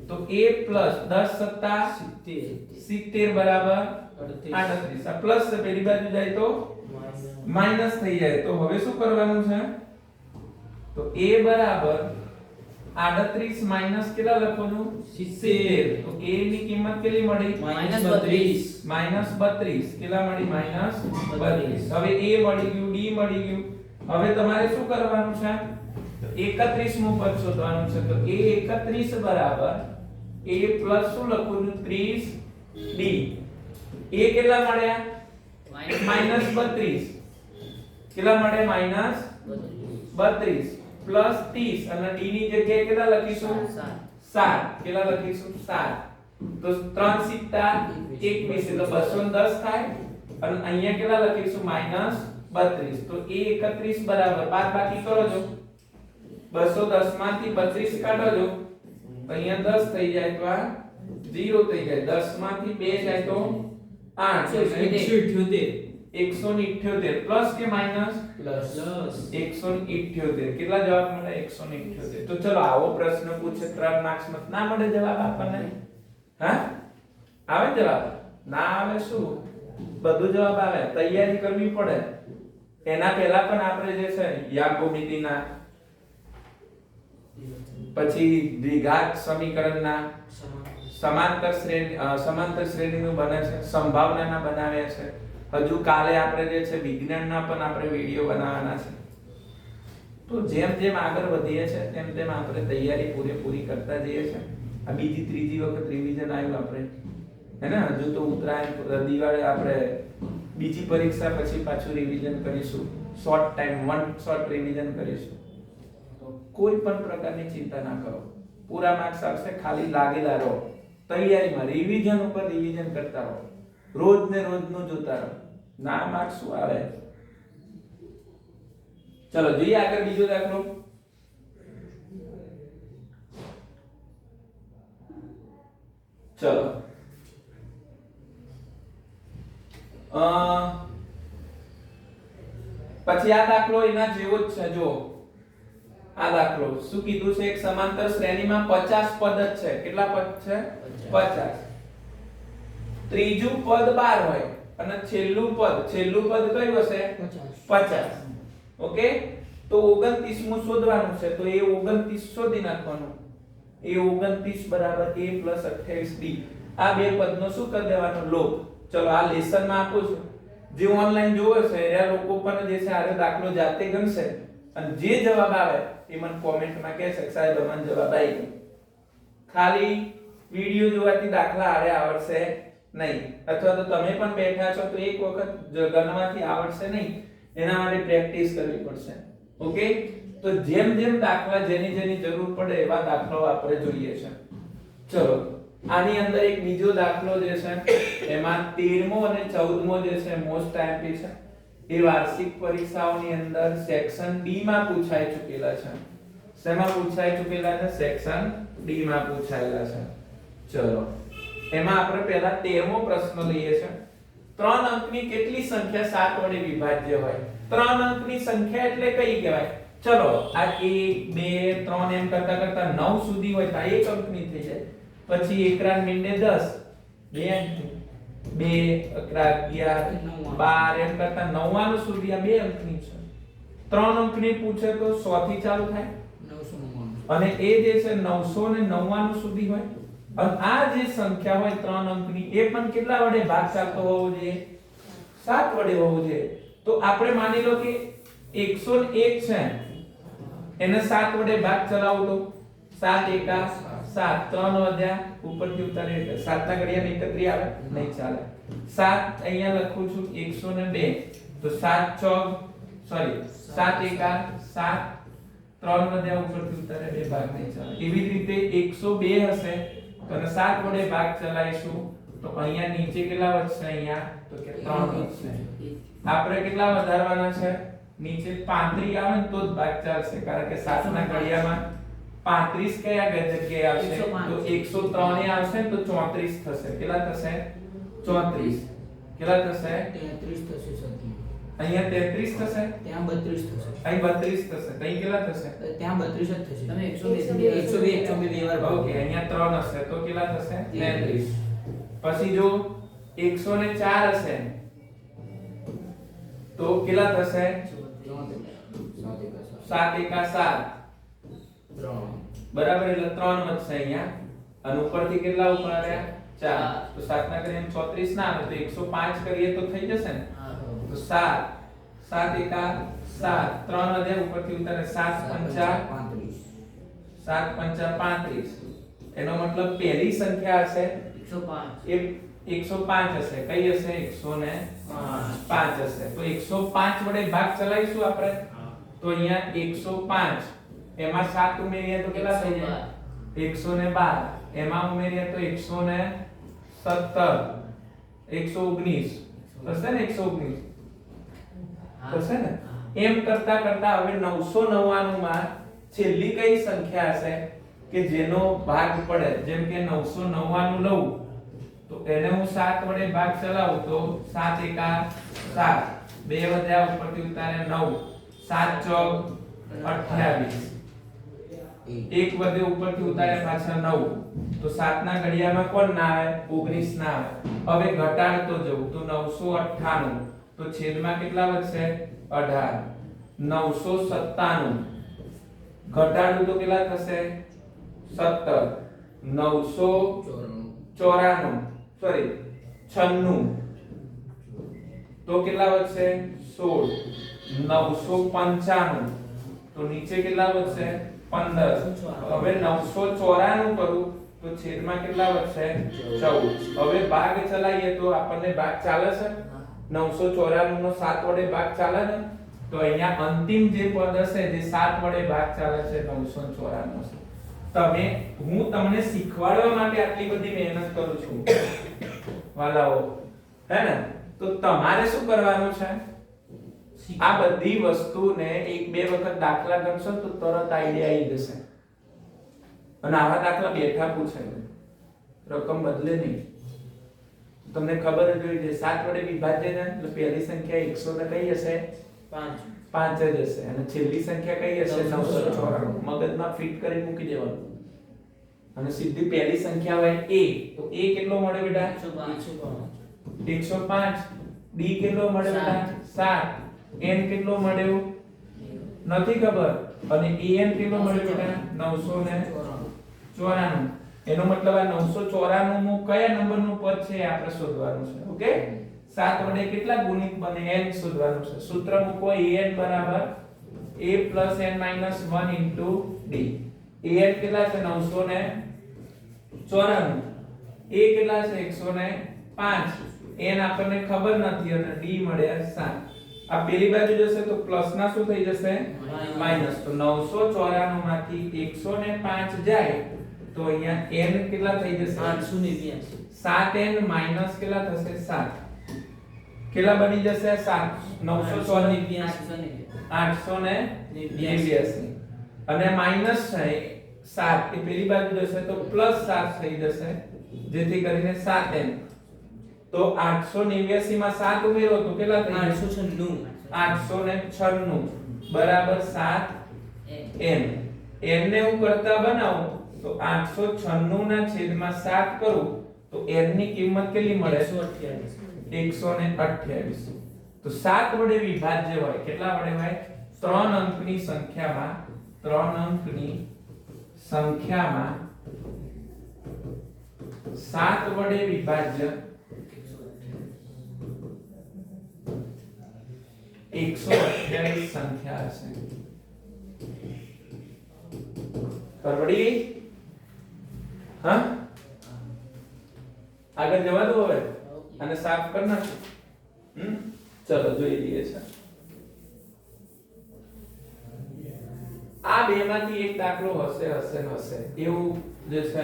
તો a પ્લસ 10 સત્તા 70 બરાબર 38. આ પ્લસ છે પેલી બાજુ જાય તો માઈનસ થઈ જાય. તો હવે શું કરવાનું છે? તો a બરાબર 38 માઈનસ કેટલા લખવાનું? 70. તો a ની કિંમત કેટલી મળી? -32. -32. કેટલા મળી? -32. હવે a મળી ગયું, d મળી ગયું. હવે તમારે શું કરવાનું છે? તો 31 નું પદ શોધવાનું છે. તો a 31 બરાબર a પ્લસ શું લખવાનું? 30 d. a કેટલા મળ્યા? -32. કેટલા મળ્યા? -32 પ્લસ 30 અને d ની જગ્યાએ કેટલા લખીશું? 7. કેટલા લખીશું? 7. તો 3 સિત્તા 21 એટલે 210 થાય. અને અહીંયા કેટલા લખીશું? -32. તો a 31 બરાબર બાદ બાકી કરો છો. 210 માંથી 32 કાઢો છો. અહીંયા 10 થઈ જાય તો આ 0 થઈ જાય. 10 માંથી 2 જાય તો 8. 178 પ્લસ કે માઈનસ? પ્લસ 178. કેટલા જવાબ મળે? 178. તો ચલો આવો પ્રશ્ન પૂછે 3 માર્ક્સ માં ના મળે જવાબ આપણને? હા આવે જવાબ? ના આવે શું? બધું જવાબ આવે. તૈયારી કરવી પડે. એના પહેલા પણ આપણે જે છે યાગોમિતિના પછી દ્વિઘાત સમીકરણના સમાંતર શ્રેણીનું બને છે, સંભાવનાના બનાવ્યા છે. હજુ કાલે આપણે જે છે વિજ્ઞાનના પણ આપણે વિડિયો બનાવવાના છે. તો જેમ જેમ આગળ વધીએ છે તેમ તેમ આપણે તૈયારી પૂરેપૂરી કરતા જઈએ છે. આ બીજી ત્રીજી વખત રિવિઝન આવ્યું આપણે, હે ને? હજુ તો ઉત્તરાયણ દિવાળી આપણે બીજી પરીક્ષા પછી પાછું રિવિઝન કરીશું. Short time one short revision કરીશું. તો કોઈ પણ પ્રકારની ચિંતા ના કરો. પૂરા માર્ક્સ આવશે. ખાલી લાગેલા રહો તૈયારીમાં. રિવિઝન ઉપર રિવિઝન કરતા રહો. રોજ ને રોજ નું જોતા રહો. ના માર્ક્સ શું આવે? ચલો જોઈએ આગળ બીજો દાખલો. ચલો પછી આ દાખલો એના જેવો જ છે. જો આ દાખલો શું કીધું છે? એક સમાંતર શ્રેણીમાં 50 પદ જ છે. કેટલા પદ છે? 50. ત્રીજું પદ 12 હોય અને છેલ્લું પદ કયું હશે? 50. ઓકે. તો 29મું શોધવાનું છે. તો એ 29 શોધી નાખવાનું. એ 29 બરાબર a + 28d. આ બે પદનો શું કરી દેવાનો? લોપ. ચલો આ લેસનમાં આપું છું. જે ઓનલાઈન જોવે છે એ લોકો પણ જે છે આ દાખલો જાતે ગણશે અને જે જવાબ આવે એ મને કોમેન્ટમાં કહેશે સાહેબ મને જવાબ આવી ગયો. ખાલી વિડિયો જોવાથી દાખલા આવડશે નહીં. અથવા તો તમે પણ બેઠા છો તો એક વખત ગણવાથી આવડશે નહીં. એના માટે પ્રેક્ટિસ કરવી પડશે. ઓકે. તો જેમ જેમ દાખલા જેની જરૂર પડે એવા દાખલાઓ આપણે જોઈએ છે. ચલો આની અંદર એક બીજો દાખલો જે છે એમાં 13મો અને 14મો જે છે મોસ્ટ આઈએમપી છે. એ વાર્ષિક પરીક્ષાઓની અંદર સેક્શન ડી માં પૂછાઈ ચૂકેલા છે. શેમાં પૂછાઈ ચૂકેલા છે? સેક્શન ડી માં પૂછાયેલા છે. ચલો એમાં આપણે પહેલા 13મો પ્રશ્ન લઈએ છે. 3 અંકની કેટલી સંખ્યા 7 વડે વિભાજ્ય હોય? 3 અંકની સંખ્યા એટલે કઈ કહેવાય? ચલો આ 1 2 3 એમ કરતા કરતા 9 સુધી હોય તો 1 અંકની થઈ જાય. પછી 1 મીંડે 10 2 અંકની, 2 11 12 એમ કરતા 99 સુધી આ 2 અંકની છે. 3 અંકની પૂછે તો 100 થી ચાલુ થાય 999 અને એ જે છે 999 સુધી હોય. અને આ જે સંખ્યા હોય 3 અંકની એ પણ કેટલા વડે ભાગ ચાલતો હોવો જોઈએ? 7 વડે હોવો જોઈએ. તો આપણે માની લો કે 101 છે એને 7 વડે ભાગ ચલાવો તો 7 એકા 7 3 વધ્યા ઉપરથી ઉતારીએ એટલે 7 ના ઘડિયા 31 આવે નહીં ચાલે. 7 અહીંયા લખું છું 102 તો 7 એકા 7 3 વધ્યા ઉપરથી ઉતારે 2 ભાગ નહીં ચાલે. એવી જ રીતે 102 હશે તો એને 7 વડે ભાગ ચલાવીશું તો અહીંયા નીચે કેટલા વધશે? અહીંયા તો કે 3 વધશે. આપણે કેટલા વધારવાના છે? નીચે 35 આવે ને તો જ ભાગ ચાલશે કારણ કે 7 ના ઘડિયામાં 35 કયા જગ્યાએ આવશે? તો 103 એ આવશે તો 34 થશે. કેટલા થશે? 34. કેટલા થશે? 33 થશે સતી. અહીંયા 33 થશે, ત્યાં 32 થશે. અહીં 32 થશે, તો અહીં કેટલા થશે? ત્યાં 32 જ થશે. તમે 102 બે વાર ઓકે, અહીંયા 3 હશે તો કેટલા થશે? 33. પછી જો 104 હશે તો કેટલા થશે? 7 એકા 7 બરાબર, એટલે 3 વધશે અહીંયા અને ઉપરથી કેટલા ઉપર આવ્યા? 4. તો 7 ના કરીએ 34 ના આવે તો 105 કરીએ તો થઈ જશે ને. તો 7 એકા 7 3 વધે ઉપરથી ઉતારે 7 પંચા 35. એનો મતલબ પહેલી સંખ્યા હશે 105. એ 105 હશે. કઈ હશે? 105 હશે. તો 105 વડે ભાગ ચલાવીશું આપણે. તો અહીંયા 105 એમાં 7 ઉમેરીએ તો કેટલા થઈ જાય? 112. એમાં ઉમેરીએ તો 117 119 થશે ને? 119 થશે ને? એમ કરતા કરતા હવે 999 માં છેલ્લી કઈ સંખ્યા હશે કે જેનો ભાગ પડે? જેમ કે 999 લઉં તો એને હું 7 વડે ભાગ ચલાવું તો 7 એકા 7 બે વધ્યા ઉપરથી ઉતારે 9 7 ચોક 28 એક વધે ઉપરથી ઉતારે પાછા 9 તો 7 ના ઘડિયામાં કોણ ના આવે? 19 ના આવે. હવે ઘટાડતો જવું તો 998 તો છેદમાં કેટલા વધશે? 18. 997 ઘટાડું તો કેટલા થશે? 17. 994 સોરી 96 તો કેટલા વધશે? 16. 995 તો નીચે કેટલા વધશે? 15. હવે 994 કરું તો છેદમાં કેટલા વધશે? 14. હવે ભાગ ચલાવીએ તો આપણને ભાગ ચાલે છે? 994 નો 7 વડે ભાગ ચાલે ને? તો અહીંયા અંતિમ જે પદ હશે જે 7 વડે ભાગ ચાલે છે 994 તમે હું તમને શીખવાડવા માટે આટલી બધી મહેનત કરું છું વાલાઓ, હે ને? તો તમારે શું કરવાનું છે? આ બધી વસ્તુને એક બે વખત દાખલા ગણશો તો તરત આઈડિયા આવી જશે. અને આવા દાખલા બેઠા પૂછે, રકમ બદલે નહીં. તમને ખબર જ હોય છે 7 વડે વિભાજ્ય ને એટલે પહેલી સંખ્યા 100 ને કઈ હશે? 5 જ હશે. અને છેલ્લી સંખ્યા કઈ હશે? 994. મગજમાં ફિટ કરી મૂકી દેવાનું. અને સીધી પહેલી સંખ્યા હોય a તો a કેટલો મળે બેટા? 105. d કેટલો મળે બેટા? 7. n કેટલો મળ્યો? નથી ખબર. અને an કેટલો મળ્યો બેટા? 994. એનો મતલબ આ 994 નું કયા નંબરનું પદ છે એ આપણે શોધવાનું છે. ઓકે, 7 વડે કેટલા ગુણિત બને n શોધવાનું છે. સૂત્ર મૂકો an બરાબર a + n - 1 * d. an કેટલા છે? 994. a કેટલા છે? 105. n આપણને ખબર નથી અને d મળ્યા 7. આ પેલી બાજુ જશે તો પ્લસ ના શું થઈ જશે? માઈનસ. તો 994 માંથી 105 જાય તો અહીંયા n કેટલા થઈ જશે? 889. 7n માઈનસ કેટલા થશે? 7. કેટલા બની જશે? 7 889 અને માઈનસ છે 7 એ પેલી બાજુ જશે તો પ્લસ 7 થઈ જશે જેથી કરીને 7n. તો 889 માં 7 ઉમેરો તો કેટલા થઈ જશે? 896 બરાબર 7n. n ને હું કરતા બનાવું તો 896 ના છેદમાં 7 કરું તો n ની કિંમત કેટલી મળે? 128. તો 7 વડે વિભાજ્ય હોય કેટલા વડે હોય? 3 અંકની સંખ્યામાં 7 વડે વિભાજ્ય 128 સંખ્યા હશે. પરવડી ગઈ? હા, આગળ જવા દો હવે અને સાફ કરી નાખો. ચલો જોઈ લઈએ છે. આ બે માંથી એક દાખલો હશે એવું જે છે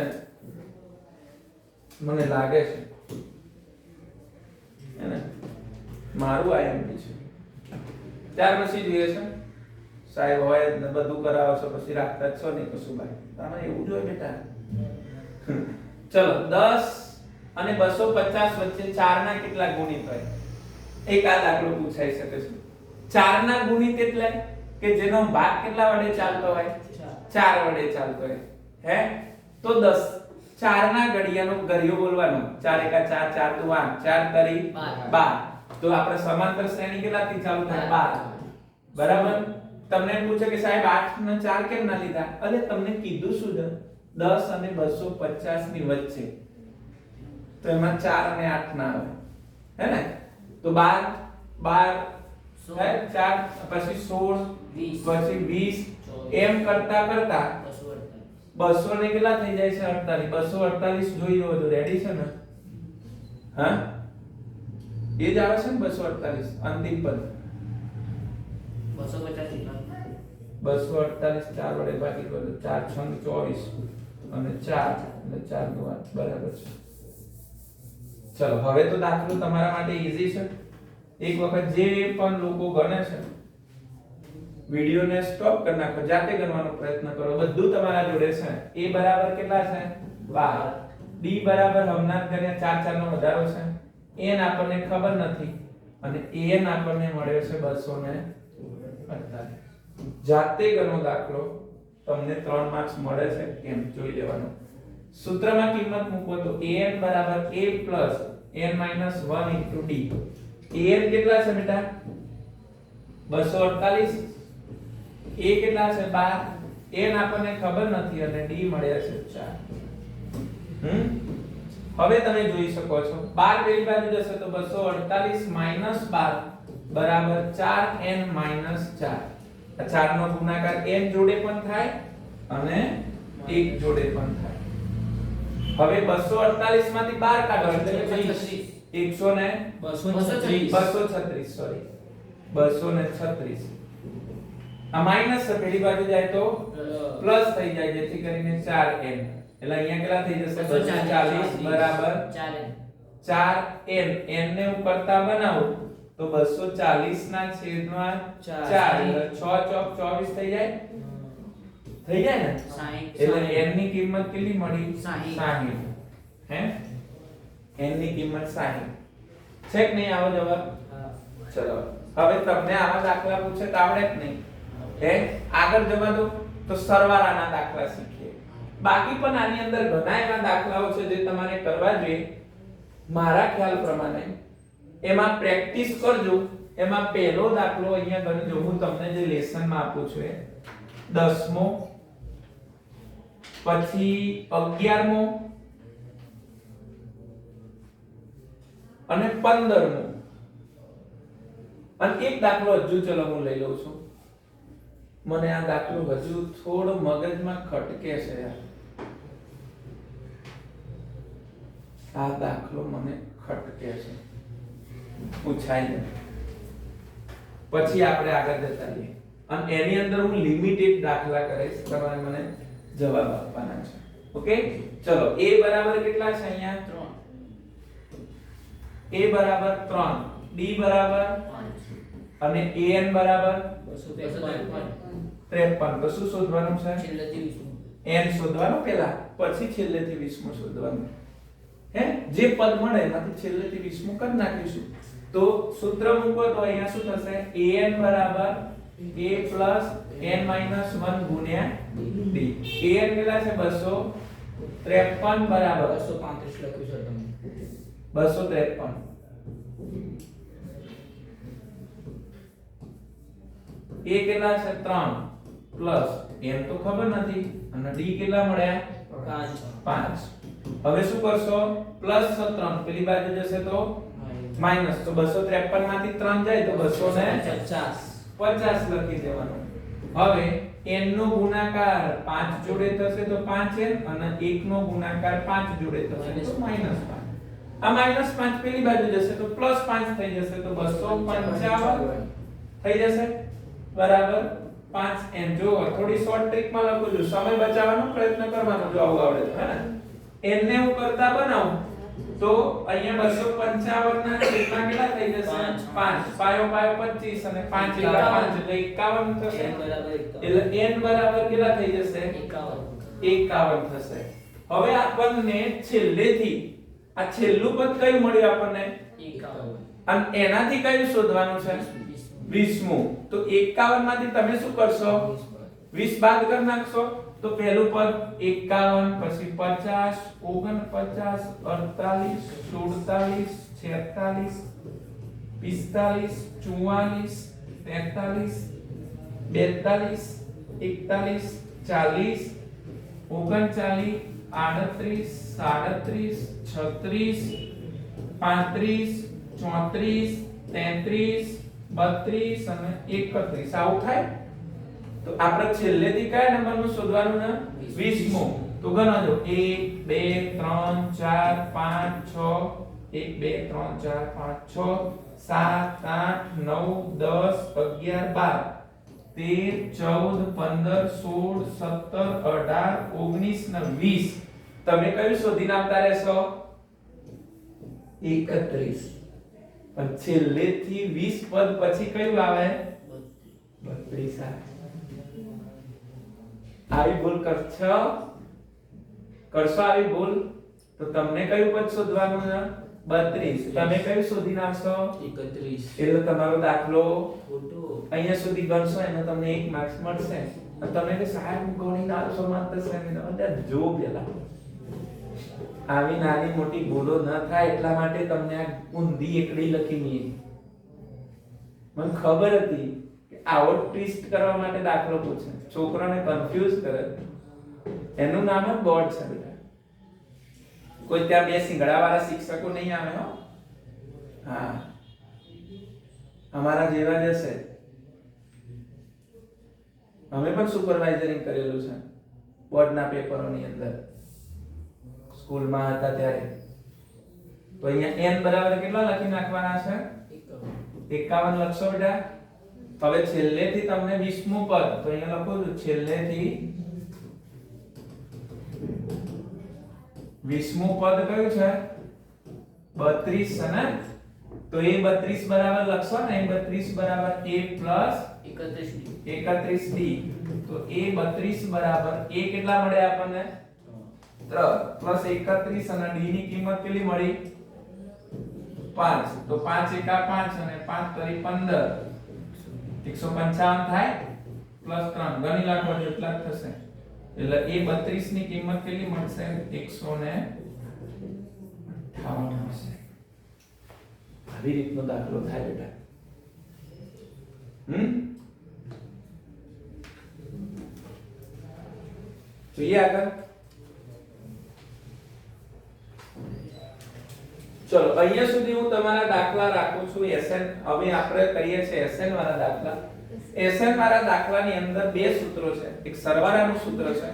મને લાગે છે. એને મારું આઈએમપી છે. ત્યાર પછી જોઈએ છે સાહેબ હોય ને બધું કરાવો છો પછી રાખતા જ છો નહીં કશું ભાઈ. તમે એવું જોઈએ બેટા. ચલો 10 અને 250 વચ્ચે 4 ના કેટલા ગુણિત હોય? એક આ દાખલો પૂછાઈ શકે છે 4 ના ગુણિત એટલે કે જેનો ભાગ કેટલા વડે ચાલતો હોય 4 વડે ચાલતો હોય હે તો 10 4 ના ઘડિયાનો ઘડિયો બોલવાનો 4 એકા 4 4 દુ 8 4 તરી 12 તો આપણે સમાંતર શ્રેણી કેટલાથી ચાલુ થાય 12 બરાબર તમને એમ પૂછે કે સાહેબ 8 ને 4 કેમ ના લીધા અરે તમને કીધું શું છે 10 અને 250 ની વચ્ચે તો એમાં 4 અને 8 ના આવે હે ને તો 12 12 હે 4 પછી 16 પછી 20 એમ કરતા કરતા 200 ને કેટલા થઈ જાય છે 48 248 જોઈ લો તો રેડી છે ને હા એ જ આવે છે ને 248 અંતિમ પદ 248 4 વડે ભાગી કરો 4 6 24 અને 4 અને 4 નું 8 બરાબર છે ચલો હવે તો દાખલો તમારા માટે ઈઝી છે એક વખત જે પણ લોકો ગણે છે વિડિયોને સ્ટોપ કરી નાખો જાતે ગણવાનો પ્રયત્ન કરો બધું તમારા જોડે છે a બરાબર કેટલા છે 12 d બરાબર હમણાં કર્યા 4 4 નો વધારો છે n આપણને ખબર નથી અને an આપણને મળ્યો છે 248 જાતે ગણો દાખલો તમને 3 માર્ક્સ મળે છે કેમ જોઈ લેવાનું સૂત્રમાં કિંમત મૂકો તો an બરાબર a plus n minus 1 into d an કેટલા છે બેટા 248 a કેટલા છે 12 n આપણને ખબર નથી અને d મળ્યા છે 4 હવે તમે જોઈ શકો છો 12 પેલી બાજુ જશે તો 248 minus 12 બરાબર 4n minus 4 આ 4 નો ગુણાકાર n જોડે પણ થાય અને 1 જોડે પણ થાય હવે 248 માંથી 12 કાઢો એટલે 100 ને 236 સોરી 236 આ માઈનસ છે પેલી બાજુ જાય તો પ્લસ થઈ જાય જેથી કરીને 4n એટલે અહીંયા કેટલા થઈ જશે 240 બરાબર 4n n ને હું કરતા બનાવું તો 240 ના છેદમાં 4 એટલે 6 ચોક 24 થઈ જાય ને 60 એટલે n ની કિંમત કેટલી મળી 60 હે n ની કિંમત 60 છે કે નહીં આવો જવાબ ચલો હવે તમને આવા દાખલા પૂછે તો આવડે કે નહીં હે આગળ જવા દો તો સરવાળાના દાખલા શીખીએ બાકી પણ આની અંદર ઘણા એવા દાખલાઓ છે જે તમારે કરવા જોઈએ મારા ખ્યાલ પ્રમાણે એમાં પ્રેક્ટિસ કરજો એમાં પહેલો દાખલો અહીંયા ગણજો હું તમને જે લેસનમાં આપું છું એ 10મો પછી 11મો અને 15મો અને એક દાખલો હજુ ચલો હું લઈ લઉં છું મને આ દાખલો હજુ થોડો મગજમાં ખટકે છે યાર આ દાખલો મને ખટકે છે પૂછાય ને પછી આપણે આગળ જતા રહીએ અને એની અંદર હું લિમિટેડ દાખલા કરીશ તમારે મને જવાબ આપવાના છે ઓકે ચલો a બરાબર કેટલા છે અહીંયા 3 a બરાબર 3 d બરાબર 5 અને an બરાબર 253 તો શું શોધવાનું છે n શોધવાનું પહેલા પછી છેલ્લેથી 20મો શોધવાનું હે જે પદ મળે એમાંથી છેલ્લેથી 20મો કરી નાખીશું તો સૂત્ર મૂકો તો અહીંયા શું થશે an બરાબર a plus n minus 1 ગુણ્યા d an કેટલા છે 253 બરાબર 235 લખ્યું છે તમે 253 a કેટલા છે 3 પ્લસ n તો ખબર નથી અને d કેટલા મળ્યા 5 હવે શું કરશો પ્લસ 3 પેલી બાજુ જશે તો માઈનસ તો 253 માંથી 3 જાય તો 250 લખી દેવાનું હવે n નો ગુણાકાર 5 જોડે થશે તો 5n અને 1 નો ગુણાકાર 5 જોડે થશે તો -5 આ -5 પેલી બાજુ જશે તો +5 થઈ જશે તો 255 થઈ જશે બરાબર 5n જો થોડી શોર્ટ ટ્રિક માં લખું છું સમય બચાવવાનો પ્રયત્ન કરવાનો જો આવું આવડે તો હે ને n ને હું કરતા બનાવું તો અહીંયા 255 ના છેદમાં કેટલા થઈ જશે 5 પાયો 25 અને 5 એકા 5 એટલે 51 થશે એટલે n બરાબર કેટલા થઈ જશે 51 થશે હવે આપણને છેલ્લેથી આ છેલ્લું પદ કયું મળ્યું આપણને 51 અને એનાથી કયું શોધવાનું છે 20મું તો 51 માંથી તમે શું કરશો 20 બાદ કરી નાખશો તો પહેલું પદ 51 પછી 50 49 48 47 46 45 44 43 42 41 40 39 38 37 36 35 34 33 32 અને 31 આવું થાય તો આપણે છેલ્લેથી કયા નંબરનું શોધવાનું ને 20મું તો ગણો જો 1 2 3 4 5 6 1 2 3 4 5 6 7 8 9 10 11 12 13 14 15 16 17 18 19 ને 20 તમે કયું શોધીને આવતા રહેશો 31 પણ છેલ્લેથી 20 પદ પછી કયું આવે 32 આવે આવી ભૂલ કરશો આવી ભૂલ તો તમને કયું પદ શોધવાનું છે 32 તમે કયું શોધીને આવશો 31 એટલે તમારો દાખલો ખોટું અહીંયા સુધી ગણશો એનો તમને 1 માર્ક્સ મળશે અને તમે કે સાહેબ હું ગણીને આવશો સમાંતર શ્રેણી એટલે જો પેલા આવી નાની મોટી ભૂલો ન થાય એટલા માટે તમને આ ઊંધી એકડી લખીની મને ખબર હતી કે આવો ટ્વિસ્ટ કરવા માટે દાખલો પૂછે છોકરાને કન્ફ્યુઝ કરે એનું નામ જ બોર્ડ છે બેટા કોઈ ત્યાં બે સિંગડાવાળા શિક્ષકો નહીં આવે હો હા અમારા જેવા જ હશે અમે પણ સુપરવાઇઝરિંગ કરેલું છે બોર્ડના પેપરોની અંદર સ્કૂલમાં હતા ત્યારે તો અહીંયા n બરાબર કેટલા લખી નાખવાના છે 51 લખશો બેટા હવે છેલ્લેથી તમને 20મું પદ તો અહીંયા લખો છું છેલ્લેથી 20મું પદ કયું છે 32 છે ને તો એ 32 બરાબર લખશો ને એ 32 બરાબર a પ્લસ 31d તો a 32 બરાબર a કેટલા મળે આપણને 3 પ્લસ 31 અને d ની કિંમત કેટલી મળી 5 તો 5 એકા 5 અને 5 તરી 15 155 થાય પ્લસ 3 ગણી નાખો એટલા જ થશે એટલે a 32 ની કિંમત કેટલી મળશે 158 મળશે આવી રીતનો દાખલો થાય બેટા જોઈએ આગળ ચલો અહીંયા સુધી હું તમારા દાખલા રાખું છું SN હવે આપણે કરીએ છીએ SN વાળા દાખલા SN વાળા દાખલાની અંદર બે સૂત્રો છે એક સરવાળાનું સૂત્ર છે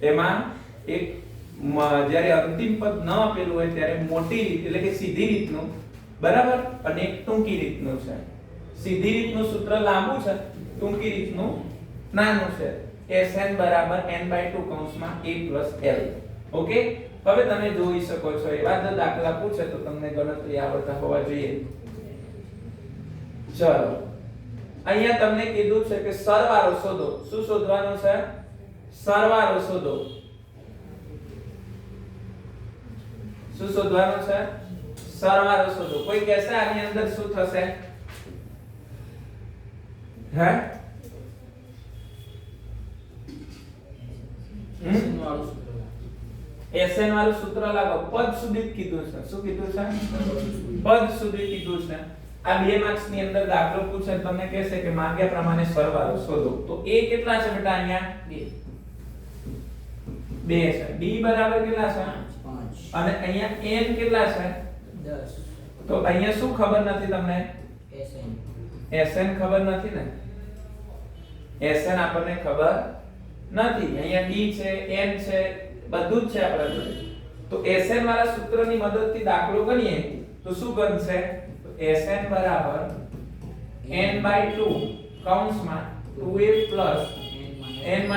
એમાં એક જ્યારે અંતિમ પદ ન આપેલું હોય ત્યારે મોટી રીત એટલે કે સીધી રીતનું બરાબર અને એક ટૂંકી રીતનું છે સીધી રીતનું સૂત્ર લાંબુ છે ટૂંકી રીતનું નાનું છે SN બરાબર n/2 કૌંસમાં a + l ઓકે હવે તમે જોઈ શકો છો એવા જ દાખલા પૂછે તો તમને ગણતરી આવડતા હોવા જોઈએ ચલો અહીંયા તમને કીધું છે કે સરવાળો શોધો શું શોધવાનું છે સરવાળો શોધો શું શોધવાનું છે સરવાળો શોધો કોઈ કહેશે આની અંદર શું થશે હે SN વાળું સૂત્ર લાગો પદ સુધી કીધું છે શું કીધું છે પદ સુધી કીધું છે આ 2 માર્ક્સ ની અંદર દાખલો પૂછે તમને કહેશે કે માંગ્યા પ્રમાણે સરવાળો શોધો તો a કેટલા છે બેટા અહીંયા 2 છે d બરાબર કેટલા છે 5 અને અહીંયા n કેટલા છે 10 તો અહીંયા શું ખબર નથી તમને SN ખબર નથી ને SN આપણને ખબર નથી અહીંયા d છે n છે બધું જ છે આપણા જોડે તો SN વાળા સૂત્રની મદદથી દાખલો ગણીએ તો શું બનશે તો SN બરાબર n/2 કૌંસમાં 2a + n-1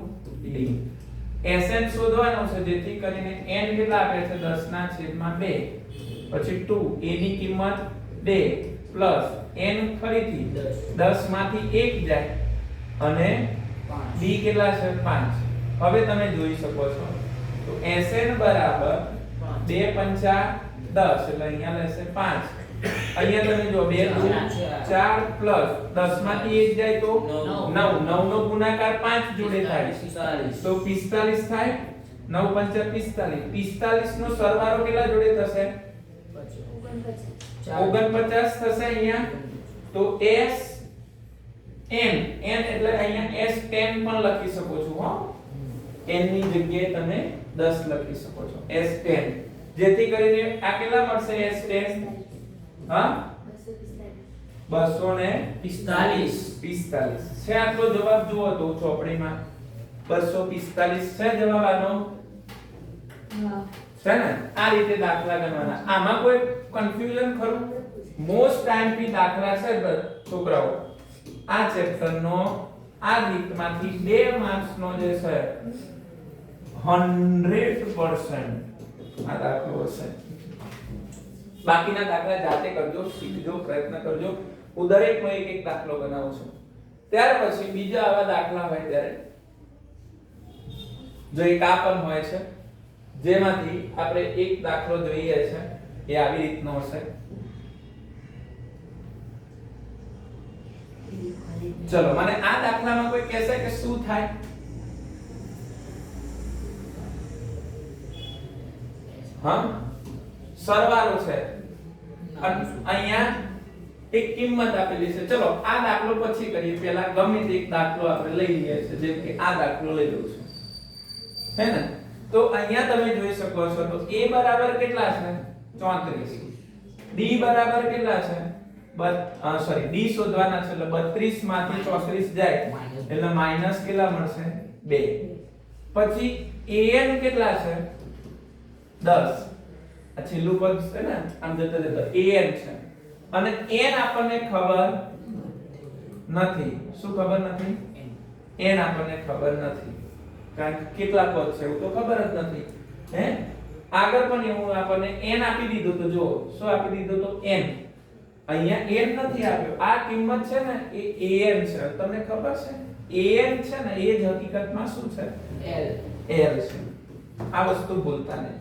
* d SN શોધવાનો છે જેથી કરીને n કેટલા આપે છે 10/2 પછી 2 a ની કિંમત 2 પ્લસ n ફરીથી 10 માંથી 1 જાય અને d કેટલા છે 5 હવે તમે જોઈ શકો છો તો SN બરાબર 2 × 5 = 10 એટલે અહીંયા લેશે 5 અહીંયા તમે જો 2 દુ 4 પ્લસ 10 માંથી 1 જાય તો 9 9 નો ગુણાકાર 5 જોડે થાય તો 45 થાય 9 5 45 45 નો સરવાળો કેટલા જોડે થશે 49 થશે અહીંયા તો s n એટલે અહીંયા s10 પણ લખી શકો છો હો n ની જગ્યાએ તમે 10 લખી શકો છો s10 જેથી કરીને આ કેટલા મળશે s10 હા 245 છે આટલો જવાબ જુઓ તો ચોપડીમાં 245 છે જવાબ આનો છે ને આ રીતે દાખલા ગણવાના આમાં કોઈ કન્ફ્યુઝન ખરું મોસ્ટ ટાઈમ થી દાખલા છે છોકરાઓ આ ચેપ્ટર નો આ રીતમાંથી 2 માર્ક્સ નો જે છે 100% આ દાખલો હશે બાકીના દાખલા જાતે કરજો શીખજો પ્રયત્ન કરજો હું દરેકનો એક દાખલો બનાવું છું ત્યાર પછી બીજા આવા દાખલા હોય ત્યારે જો એક આ પણ હોય છે જેમાંથી આપણે એક દાખલો જોઈએ છે એ આવી રીતનો હશે ચલો મને આ દાખલામાં કોઈ કહેશે કે શું થાય હા સરવાળો છે અહીંયા એક કિંમત આપેલી છે ચલો આ દાખલો પછી કરીએ પહેલા ગમે તે એક દાખલો આપણે લઈ લઈએ છે જેમ કે આ દાખલો લઈ લઉં છું હે ને તો અહીંયા તમે જોઈ શકો છો તો a બરાબર કેટલા છે 34 d બરાબર કેટલા છે d શોધવાના છે એટલે 32 માંથી 34 જાય એટલે માઈનસ કેટલા મળશે 2 પછી an કેટલા છે 10 આ છેલ્લું પદ છે ને આમ જતા જતા an છે અને n આપણને ખબર નથી શું ખબર નથી n આપણને ખબર નથી કારણ કે કેટલા પદ છે એવું તો ખબર જ નથી હે આગળ પણ એવું આપણને n આપી દીધું તો જો શું આપી દીધું તો n અહીંયા n નથી આપ્યો આ કિંમત છે ને એ an છે તમને ખબર છે an છે ને એ જ હકીકતમાં શું છે l છે આ વસ્તુ ભૂલતા નહીં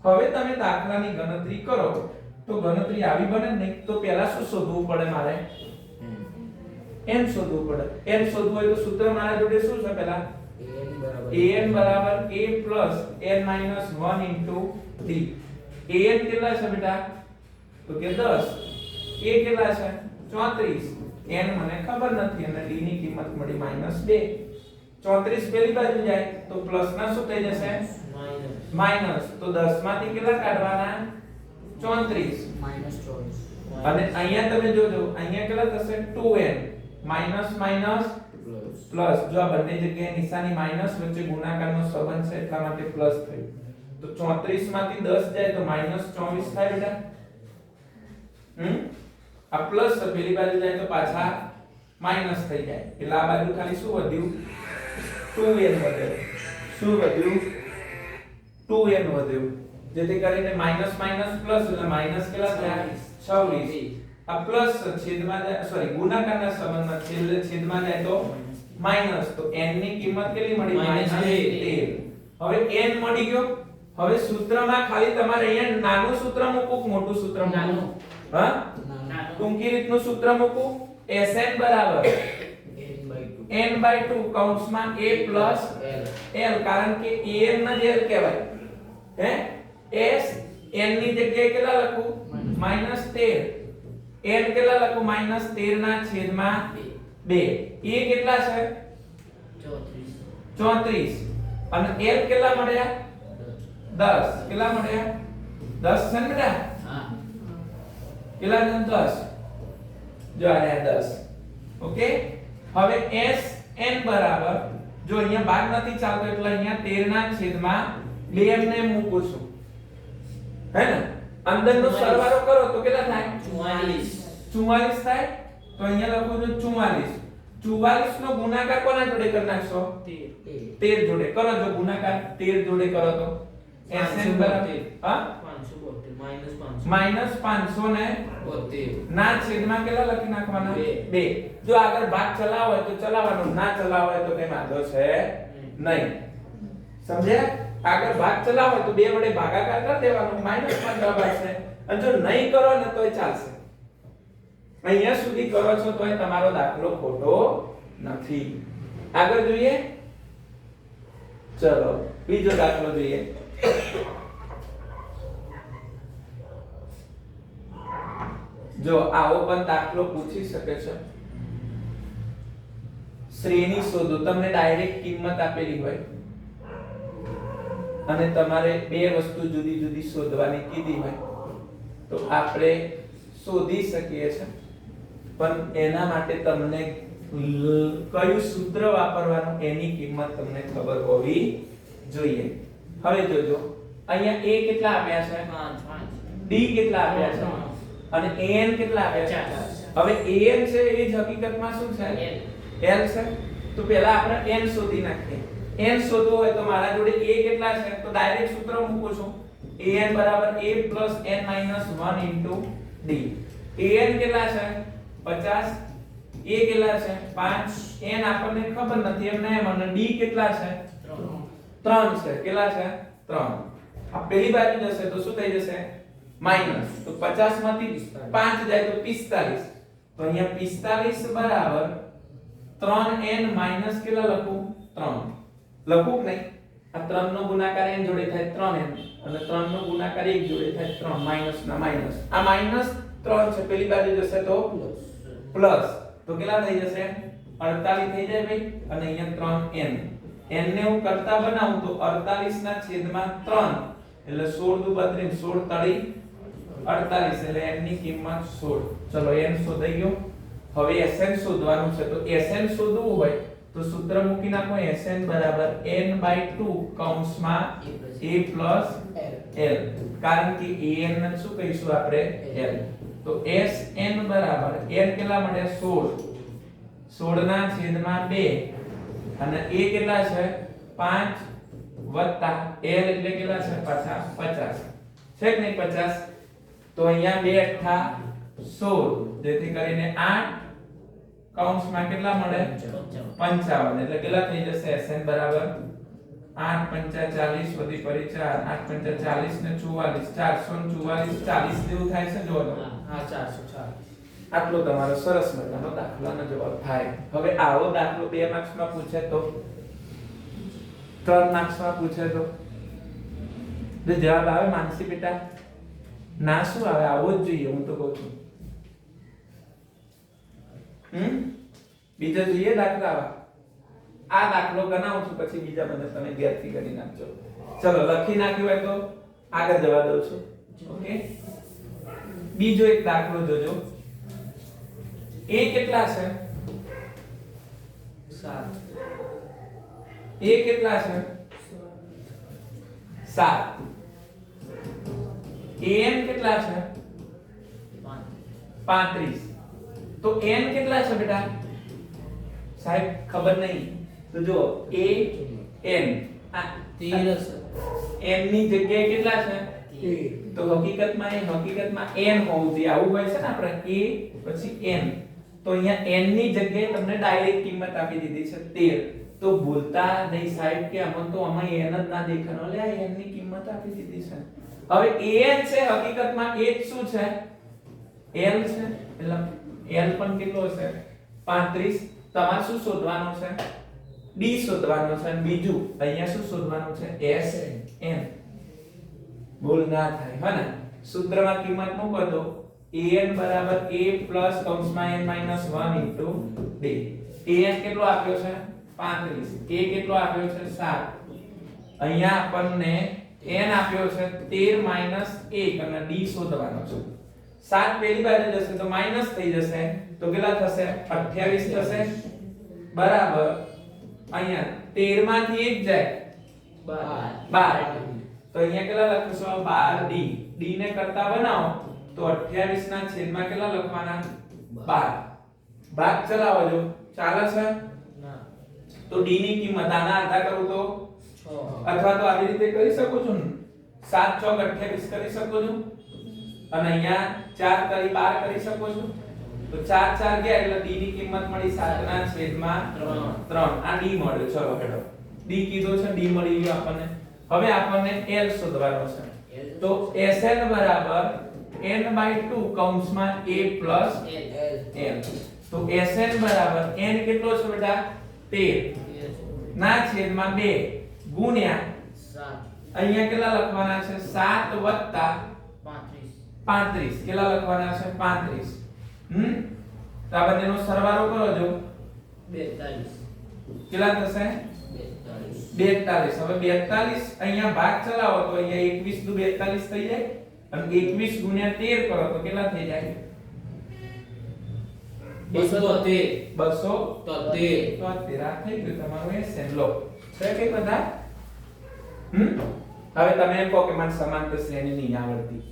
હવે તમે દાખલાની ગણતરી કરો તો ગણતરી આવી બને ને તો પહેલા શું શોધવું પડે મારે n શોધવું પડે n શોધવું હોય તો સૂત્ર મારા જોડે શું છે પહેલા an બરાબર a plus n minus 1 into d an કેટલા છે બેટા તો કે 10 a કેટલા છે 34 n મને ખબર નથી અને d ની કિંમત મળી -2 34 પેલી બાજુ જાય તો પ્લસ ના શું થઈ જશે માઈનસ તો 10 માંથી કેટલા કાઢવાના 34 અને અહીંયા તમે જોજો અહીંયા કેટલા થશે 2n માઈનસ માઈનસ પ્લસ જો આ બંને જગ્યાએ નિશાની માઈનસ વચ્ચે ગુણાકારનો સંબંધ છે એટલા માટે પ્લસ થયું તો 34 માંથી 10 જાય તો -24 થાય બેટા આ પ્લસ પેલી બાજુ જાય તો પાછા માઈનસ થઈ જાય એટલે આ બાજુ ખાલી શું વધ્યું 2n વધ્યું શું વધ્યું 2n વધ્યું જેથી કરીને માઈનસ માઈનસ પ્લસ એટલે માઈનસ કેટલા થયા 26 આ પ્લસ છેદમાં જાય સોરી ગુણાકારના સંબંધમાં છેલ્લે છેદમાં જાય તો માઈનસ તો n ની કિંમત કેટલી મળી -13 હવે n મળી ગયો હવે સૂત્રમાં ખાલી તમારે અહીંયા નાનું સૂત્ર મૂકવું મોટું સૂત્ર મૂકવું હા ટૂંકી રીતનું સૂત્ર મૂકવું Sn બરાબર n/2 કૌંસમાં a plus l કારણ કે an ના જે કહેવાય હે s n ની જગ્યાએ કેટલા લખું -13 n કેટલા લખું -13 ના છેદમાં 2 a કેટલા છે 34 અને l કેટલા મળ્યા 10 કેટલા મળ્યા 10 છે ને બેટા હા કેટલા છે 10 જો આ 10 ઓકે હવે s n બરાબર જો અહીંયા ભાગ નથી ચાલતો એટલે અહીંયા 13 ના છેદમાં 2 ને મૂકું છું હે ને અંદરનો સરવાળો કરો તો કેટલા થાય 44 થાય તો અહીંયા લખું છું 44 નો ગુણાકાર કોના જોડે કરી નાખશો 13 જોડે કરો જો ગુણાકાર 13 જોડે કરો તો Sn બરાબર હા -500 ને 72 ના છેદમાં કેટલા લખી નાખવાના 2 જો આગળ ભાગ ચલાવો હોય તો ચલાવવાનો ના ચલાવો હોય તો કઈ વાંધો છે નહીં સમજ્યા આગળ ભાગ ચલાવો હોય તો 2 વડે ભાગાકાર કરી દેવાનો -5 જવાબ આવશે અને જો નહીં કરો ને તોય ચાલશે. અહીંયા સુધી કરો છો તોય તમારો દાખલો ખોટો નથી. આગળ જોઈએ. ચલો બીજો દાખલો જોઈએ. જો આવો પણ દાખલો પૂછી શકે છે. શ્રેણી શોધો. તમને ડાયરેક્ટ કિંમત આપેલી હોય અને તમારે બે વસ્તુ જુદી જુદી શોધવાની કીધી હોય તો આપણે શોધી શકીએ છીએ, પણ એના માટે તમને કયું સૂત્ર વાપરવાનું એની કિંમત તમને ખબર હોવી જોઈએ. હવે જોજો અહીંયા a કેટલા આપ્યા છે? 5 d કેટલા આપ્યા છે? અને an કેટલા આપ્યા છે? હવે an છે એ જ હકીકતમાં શું છે? l છે. તો પહેલા આપણે n શોધી નાખીએ. n શોધવું હોય તો મારા જોડે a કેટલા છે તો ડાયરેક્ટ સૂત્ર મૂકું છું. an બરાબર a plus n minus 1 into d. an કેટલા છે? 50. a કેટલા છે? 5. n આપણને ખબર નથી એમ નહીં, અને d કેટલા છે? 3 છે. કેટલા છે? 3. આ પહેલી બાજુ જશે તો શું થઈ જશે? માઈનસ. તો 50 માંથી 5 જાય તો 45. તો અહીંયા 45 બરાબર 3n માઈનસ કેટલા લખું? 3 લખું કે નહીં? આ 3 નો ગુણાકાર n જોડે થાય 3n અને 3 નો ગુણાકાર 1 જોડે થાય 3 માઈનસ ના માઈનસ. આ માઈનસ 3 છે, પેલી બાજુ જશે તો પ્લસ. તો કેટલા થઈ જશે? 48 થઈ જાય ભાઈ. અને અહીંયા 3n. n ને હું કરતા બનાવું તો 48 ના છેદમાં 3 એટલે 16 દુ 32, 16 તળી 48 એટલે n ની કિંમત 16. ચલો n શોધાઈ ગયો. હવે Sn શોધવાનું છે. તો Sn શોધવું હોય તો સૂત્ર મૂકી નાખો. Sn બરાબર n/2 કૌંસમાં a plus l. કારણ કે an ને શું કહીશું આપણે? l. તો Sn બરાબર n કેટલા મળે? 16. 16 ના છેદમાં 2 અને a કેટલા છે? 5 વત્તા l એટલે કેટલા છે? 50 છે કે નહીં? 50. તો અહીંયા 2 અઠ્ઠા 16 જેથી કરીને 8 કૌંસમાં કેટલા મળે? 55. એટલે કેટલા થઈ જશે? Sn બરાબર 8 5 40 વધી પડી 4 8 5 40 ને 44 444 40 જેવું થાય છે. જો તો હા 440. આટલો તમારો સરસ મજાનો દાખલાનો જવાબ થાય. હવે આવો દાખલો 2 માર્ક્સમાં પૂછે તો 3 માર્ક્સમાં પૂછે તો જવાબ આવે માનસી બેટા? ના શું આવે? આવો જ જોઈએ. હું તો કહું છું. બીજા જોઈએ દાખલા આવા? આ દાખલો ગણાવું છું પછી બીજા બધા તમે ઘેરથી કરી નાખજો. ચલો લખી નાખ્યું હોય તો આગળ જવા દઉં છું. ઓકે. બીજો એક દાખલો જોજો. a કેટલા છે? 7. a કેટલા છે? 7. an કેટલા છે? 35. તો n કેટલા છે બેટા? સાહેબ ખબર નહીં. તો જો a n આ 13 n ની જગ્યાએ કેટલા છે? તો હકીકતમાં n હોવું જોઈએ. આવું હોય છે ને આપણે a પછી n. તો અહીંયા n ની જગ્યાએ તમને ડાયરેક્ટ કિંમત આપી દીધી છે 13. તો ભૂલતા નહીં સાહેબ કે આમાં તો આમાં n જ ના દેખાનો. લે આ n ની કિંમત આપી દીધી છે. હવે an છે હકીકતમાં એ જ શું છે? l છે. એટલે l પણ કેટલો છે? 35. તમારે શું શોધવાનું છે? d શોધવાનું છે. અને બીજું અહીંયા શું શોધવાનું છે? Sn. ભૂલ ના થાય હે ને? સૂત્રમાં કિંમત મૂકો તો an બરાબર a plus કૌંસમાં n minus 1 into d. an કેટલો આપ્યો છે? 35. a કેટલો આપ્યો છે? 7. અહીંયા આપણને n આપ્યો છે 13 minus 1 અને d શોધવાનો છે. 7 પેલી બાજુ જશે તો માઈનસ થઈ જશે. તો કેટલા થશે? 28 થશે. બરાબર અહીંયા 13 માંથી 1 જાય 12. તો અહીંયા કેટલા લખશો? 12d. d ને કરતા બનાવો તો 28 ના છેદમાં કેટલા લખવાના? 12. ભાગ ચલાવો જો ચાલે છે. તો d ની કિંમત આના આધા કરું તો 6 અથવા તો આવી રીતે કરી શકો છો ને. 7 ચોક 28 કરી શકો છો અને અહીંયા 4 કરી 12 કરી શકો છો. તો 4 4 ગયા એટલે d ની કિંમત મળી 7 ના છેદમાં 3. આ d મળ્યો. ચલો હેડો d કીધો છે, d મળી ગયો આપણને. હવે આપણને l શોધવાનો છે. તો Sn બરાબર n/2 કૌંસમાં a પ્લસ L. l. તો Sn બરાબર n કેટલો છે બેટા 13 ના છેદમાં 2 ગુણ્યા 7. અહીંયા કેટલા લખવાના છે 7 વત્તા 35 કેટલા લખવાના છે 35 તો આ બંનેનો સરવાળો કરો જો 42. કેટલા થશે 42 હવે 42 અહીંયા ભાગ ચલાવો તો અહીંયા 21 દુ 42 થઈ જાય અને 21 ગુણ્યા 13 કરો તો કેટલા થઈ જાય 273. 273 આ થઈ ગયું તમારું SN લો છે કે બધા હવે તમે એમ કહો કે મને સમાંતર શ્રેણી નહીં આવડતી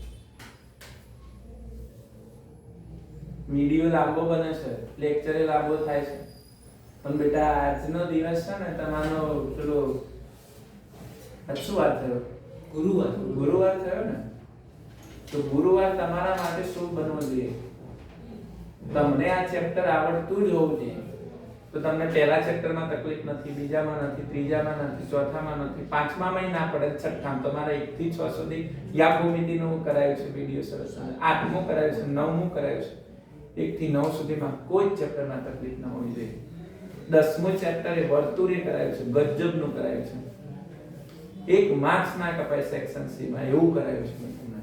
વિડિયો લાંબો બને છે લેક્ચરે લાંબો થાય છે પણ બેટા આજનો દિવસ છે ને તમારો પેલો શું વાર થયો ગુરુવાર થયો ને તો ગુરુવાર તમારા માટે શું બનવો જોઈએ તમને આ ચેપ્ટર આવડતું જ હોવું જોઈએ તો તમને પહેલા ચેપ્ટરમાં તકલીફ નથી બીજામાં નથી ત્રીજામાં નથી ચોથામાં નથી પાંચમામાં ના પડે છઠ્ઠામાં તમારે 1 થી 6 સુધી યા ભૂમિતિનું કરાયું છે વિડિયો સરસ આઠમું કરાયું છે નવમું કરાયું છે 1 થી 9 સુધીમાં કોઈ ચેપ્ટરમાં તકલીફ ન હોવી જોઈએ 10મું ચેપ્ટર એ વર્તુળે કરાયું છે ગજબનું કરાયું છે 1 માર્ક્સ ના કપાય સેક્શન સી માં એવું કરાયું છે મેં તમને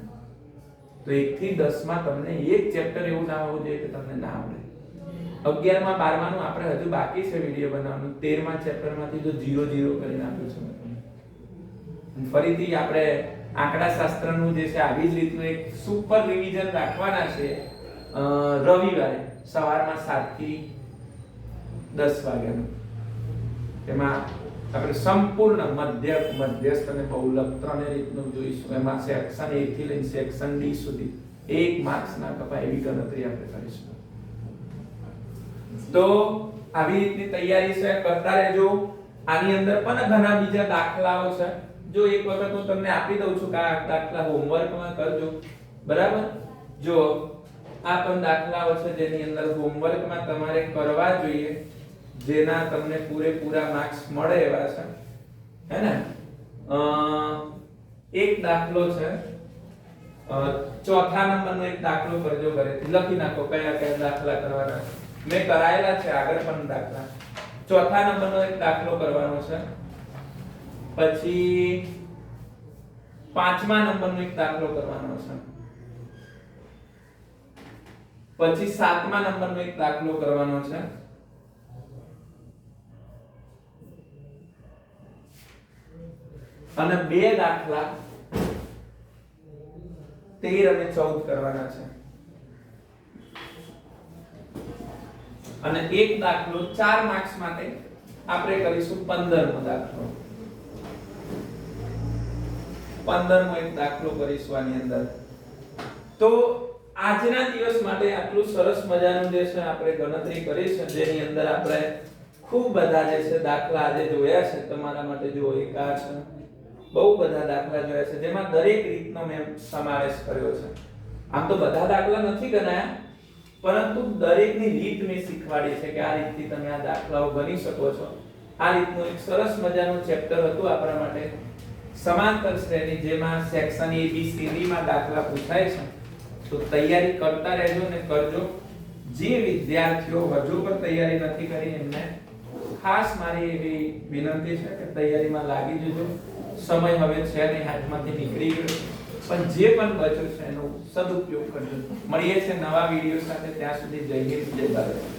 તો 1 થી 10 માં તમને એક ચેપ્ટર એવું ના હોવું જોઈએ કે તમને ના આવડે 11 માં 12 માં નું આપણે હજુ બાકી છે વિડિયો બનાવવાનું 13 માં ચેપ્ટર માંથી તો 0 0 કરીને આપ્યું છે મેં તમને ફરીથી આપણે આંકડા શાસ્ત્રનું જે છે આવી જ રીતનું એક સુપર રિવિઝન રાખવાના છે રવિવારે સવારમાં 7 થી 10 વાગ્યાનું એમાં આપણે સંપૂર્ણ મધ્યસ્થ અને બહુલક ત્રણેય રીતનું જોઈશું એમાં સેક્શન A થી લઈને સેક્શન D સુધી 1 માર્ક્સ ના કપાય એવી ગણતરી આપણે કરીશું તો આવી રીતની તૈયારી છે કરતા રહેજો આની અંદર પણ ઘણા બીજા દાખલાઓ છે જો એક વખત હું તમને આપી દઉં છું કે આ દાખલા હોમવર્કમાં કરજો બરાબર જો આ પણ દાખલાઓ છે જેની અંદર હોમવર્કમાં તમારે કરવા જોઈએ જેના તમને પૂરેપૂરા માર્ક્સ મળે એવા છે હે ને એક દાખલો છે ચોથા નંબરનો એક દાખલો કરજો ઘરેથી લખી નાખો કયા કયા દાખલા કરવાના મેં કરાયેલા છે આગળ પણ દાખલા ચોથા નંબરનો એક દાખલો કરવાનો છે પછી પાંચમા નંબરનો એક દાખલો કરવાનો છે પછી સાતમા નંબરનો એક દાખલો કરવાનો છે અને બે દાખલા 13 અને 14 કરવાના છે અને એક દાખલો 4 માર્ક્સ માટે આપણે કરીશું 15મો દાખલો 15મો એક દાખલો કરીશું આની અંદર તો આજના દિવસ માટે આટલું સરસ મજાનું જે છે આપણે ગણતરી કરી છે જેની અંદર આપણે ખૂબ બધા જે છે દાખલા આજે જોયા છે તમારા માટે જો એક આ છે બહુ બધા દાખલા જોયા છે જેમાં દરેક રીતનો મેં સમાવેશ કર્યો છે આમ તો બધા દાખલા નથી ગણાયા પરંતુ દરેકની રીત મેં શીખવાડી છે કે આ રીતથી તમે આ દાખલાઓ ગણી શકો છો આ રીતનું એક સરસ મજાનું ચેપ્ટર હતું આપણા માટે સમાંતર શ્રેણી જેમાં section A B C D માં દાખલા પૂછાય છે તો તૈયારી કરતા રહેજો ને કરજો જે વિદ્યાર્થીઓ હજુ પણ તૈયારી નથી કરી એમને ખાસ મારી એવી વિનંતી છે કે તૈયારીમાં લાગી જજો સમય હવે છે નહીં હાથમાંથી નીકળી ગયો પણ જે પણ બચ્યો છે એનો સદુપયોગ કરજો મળીએ છે નવા વિડિયો સાથે ત્યાં સુધી જય હિન્દ જય ભારત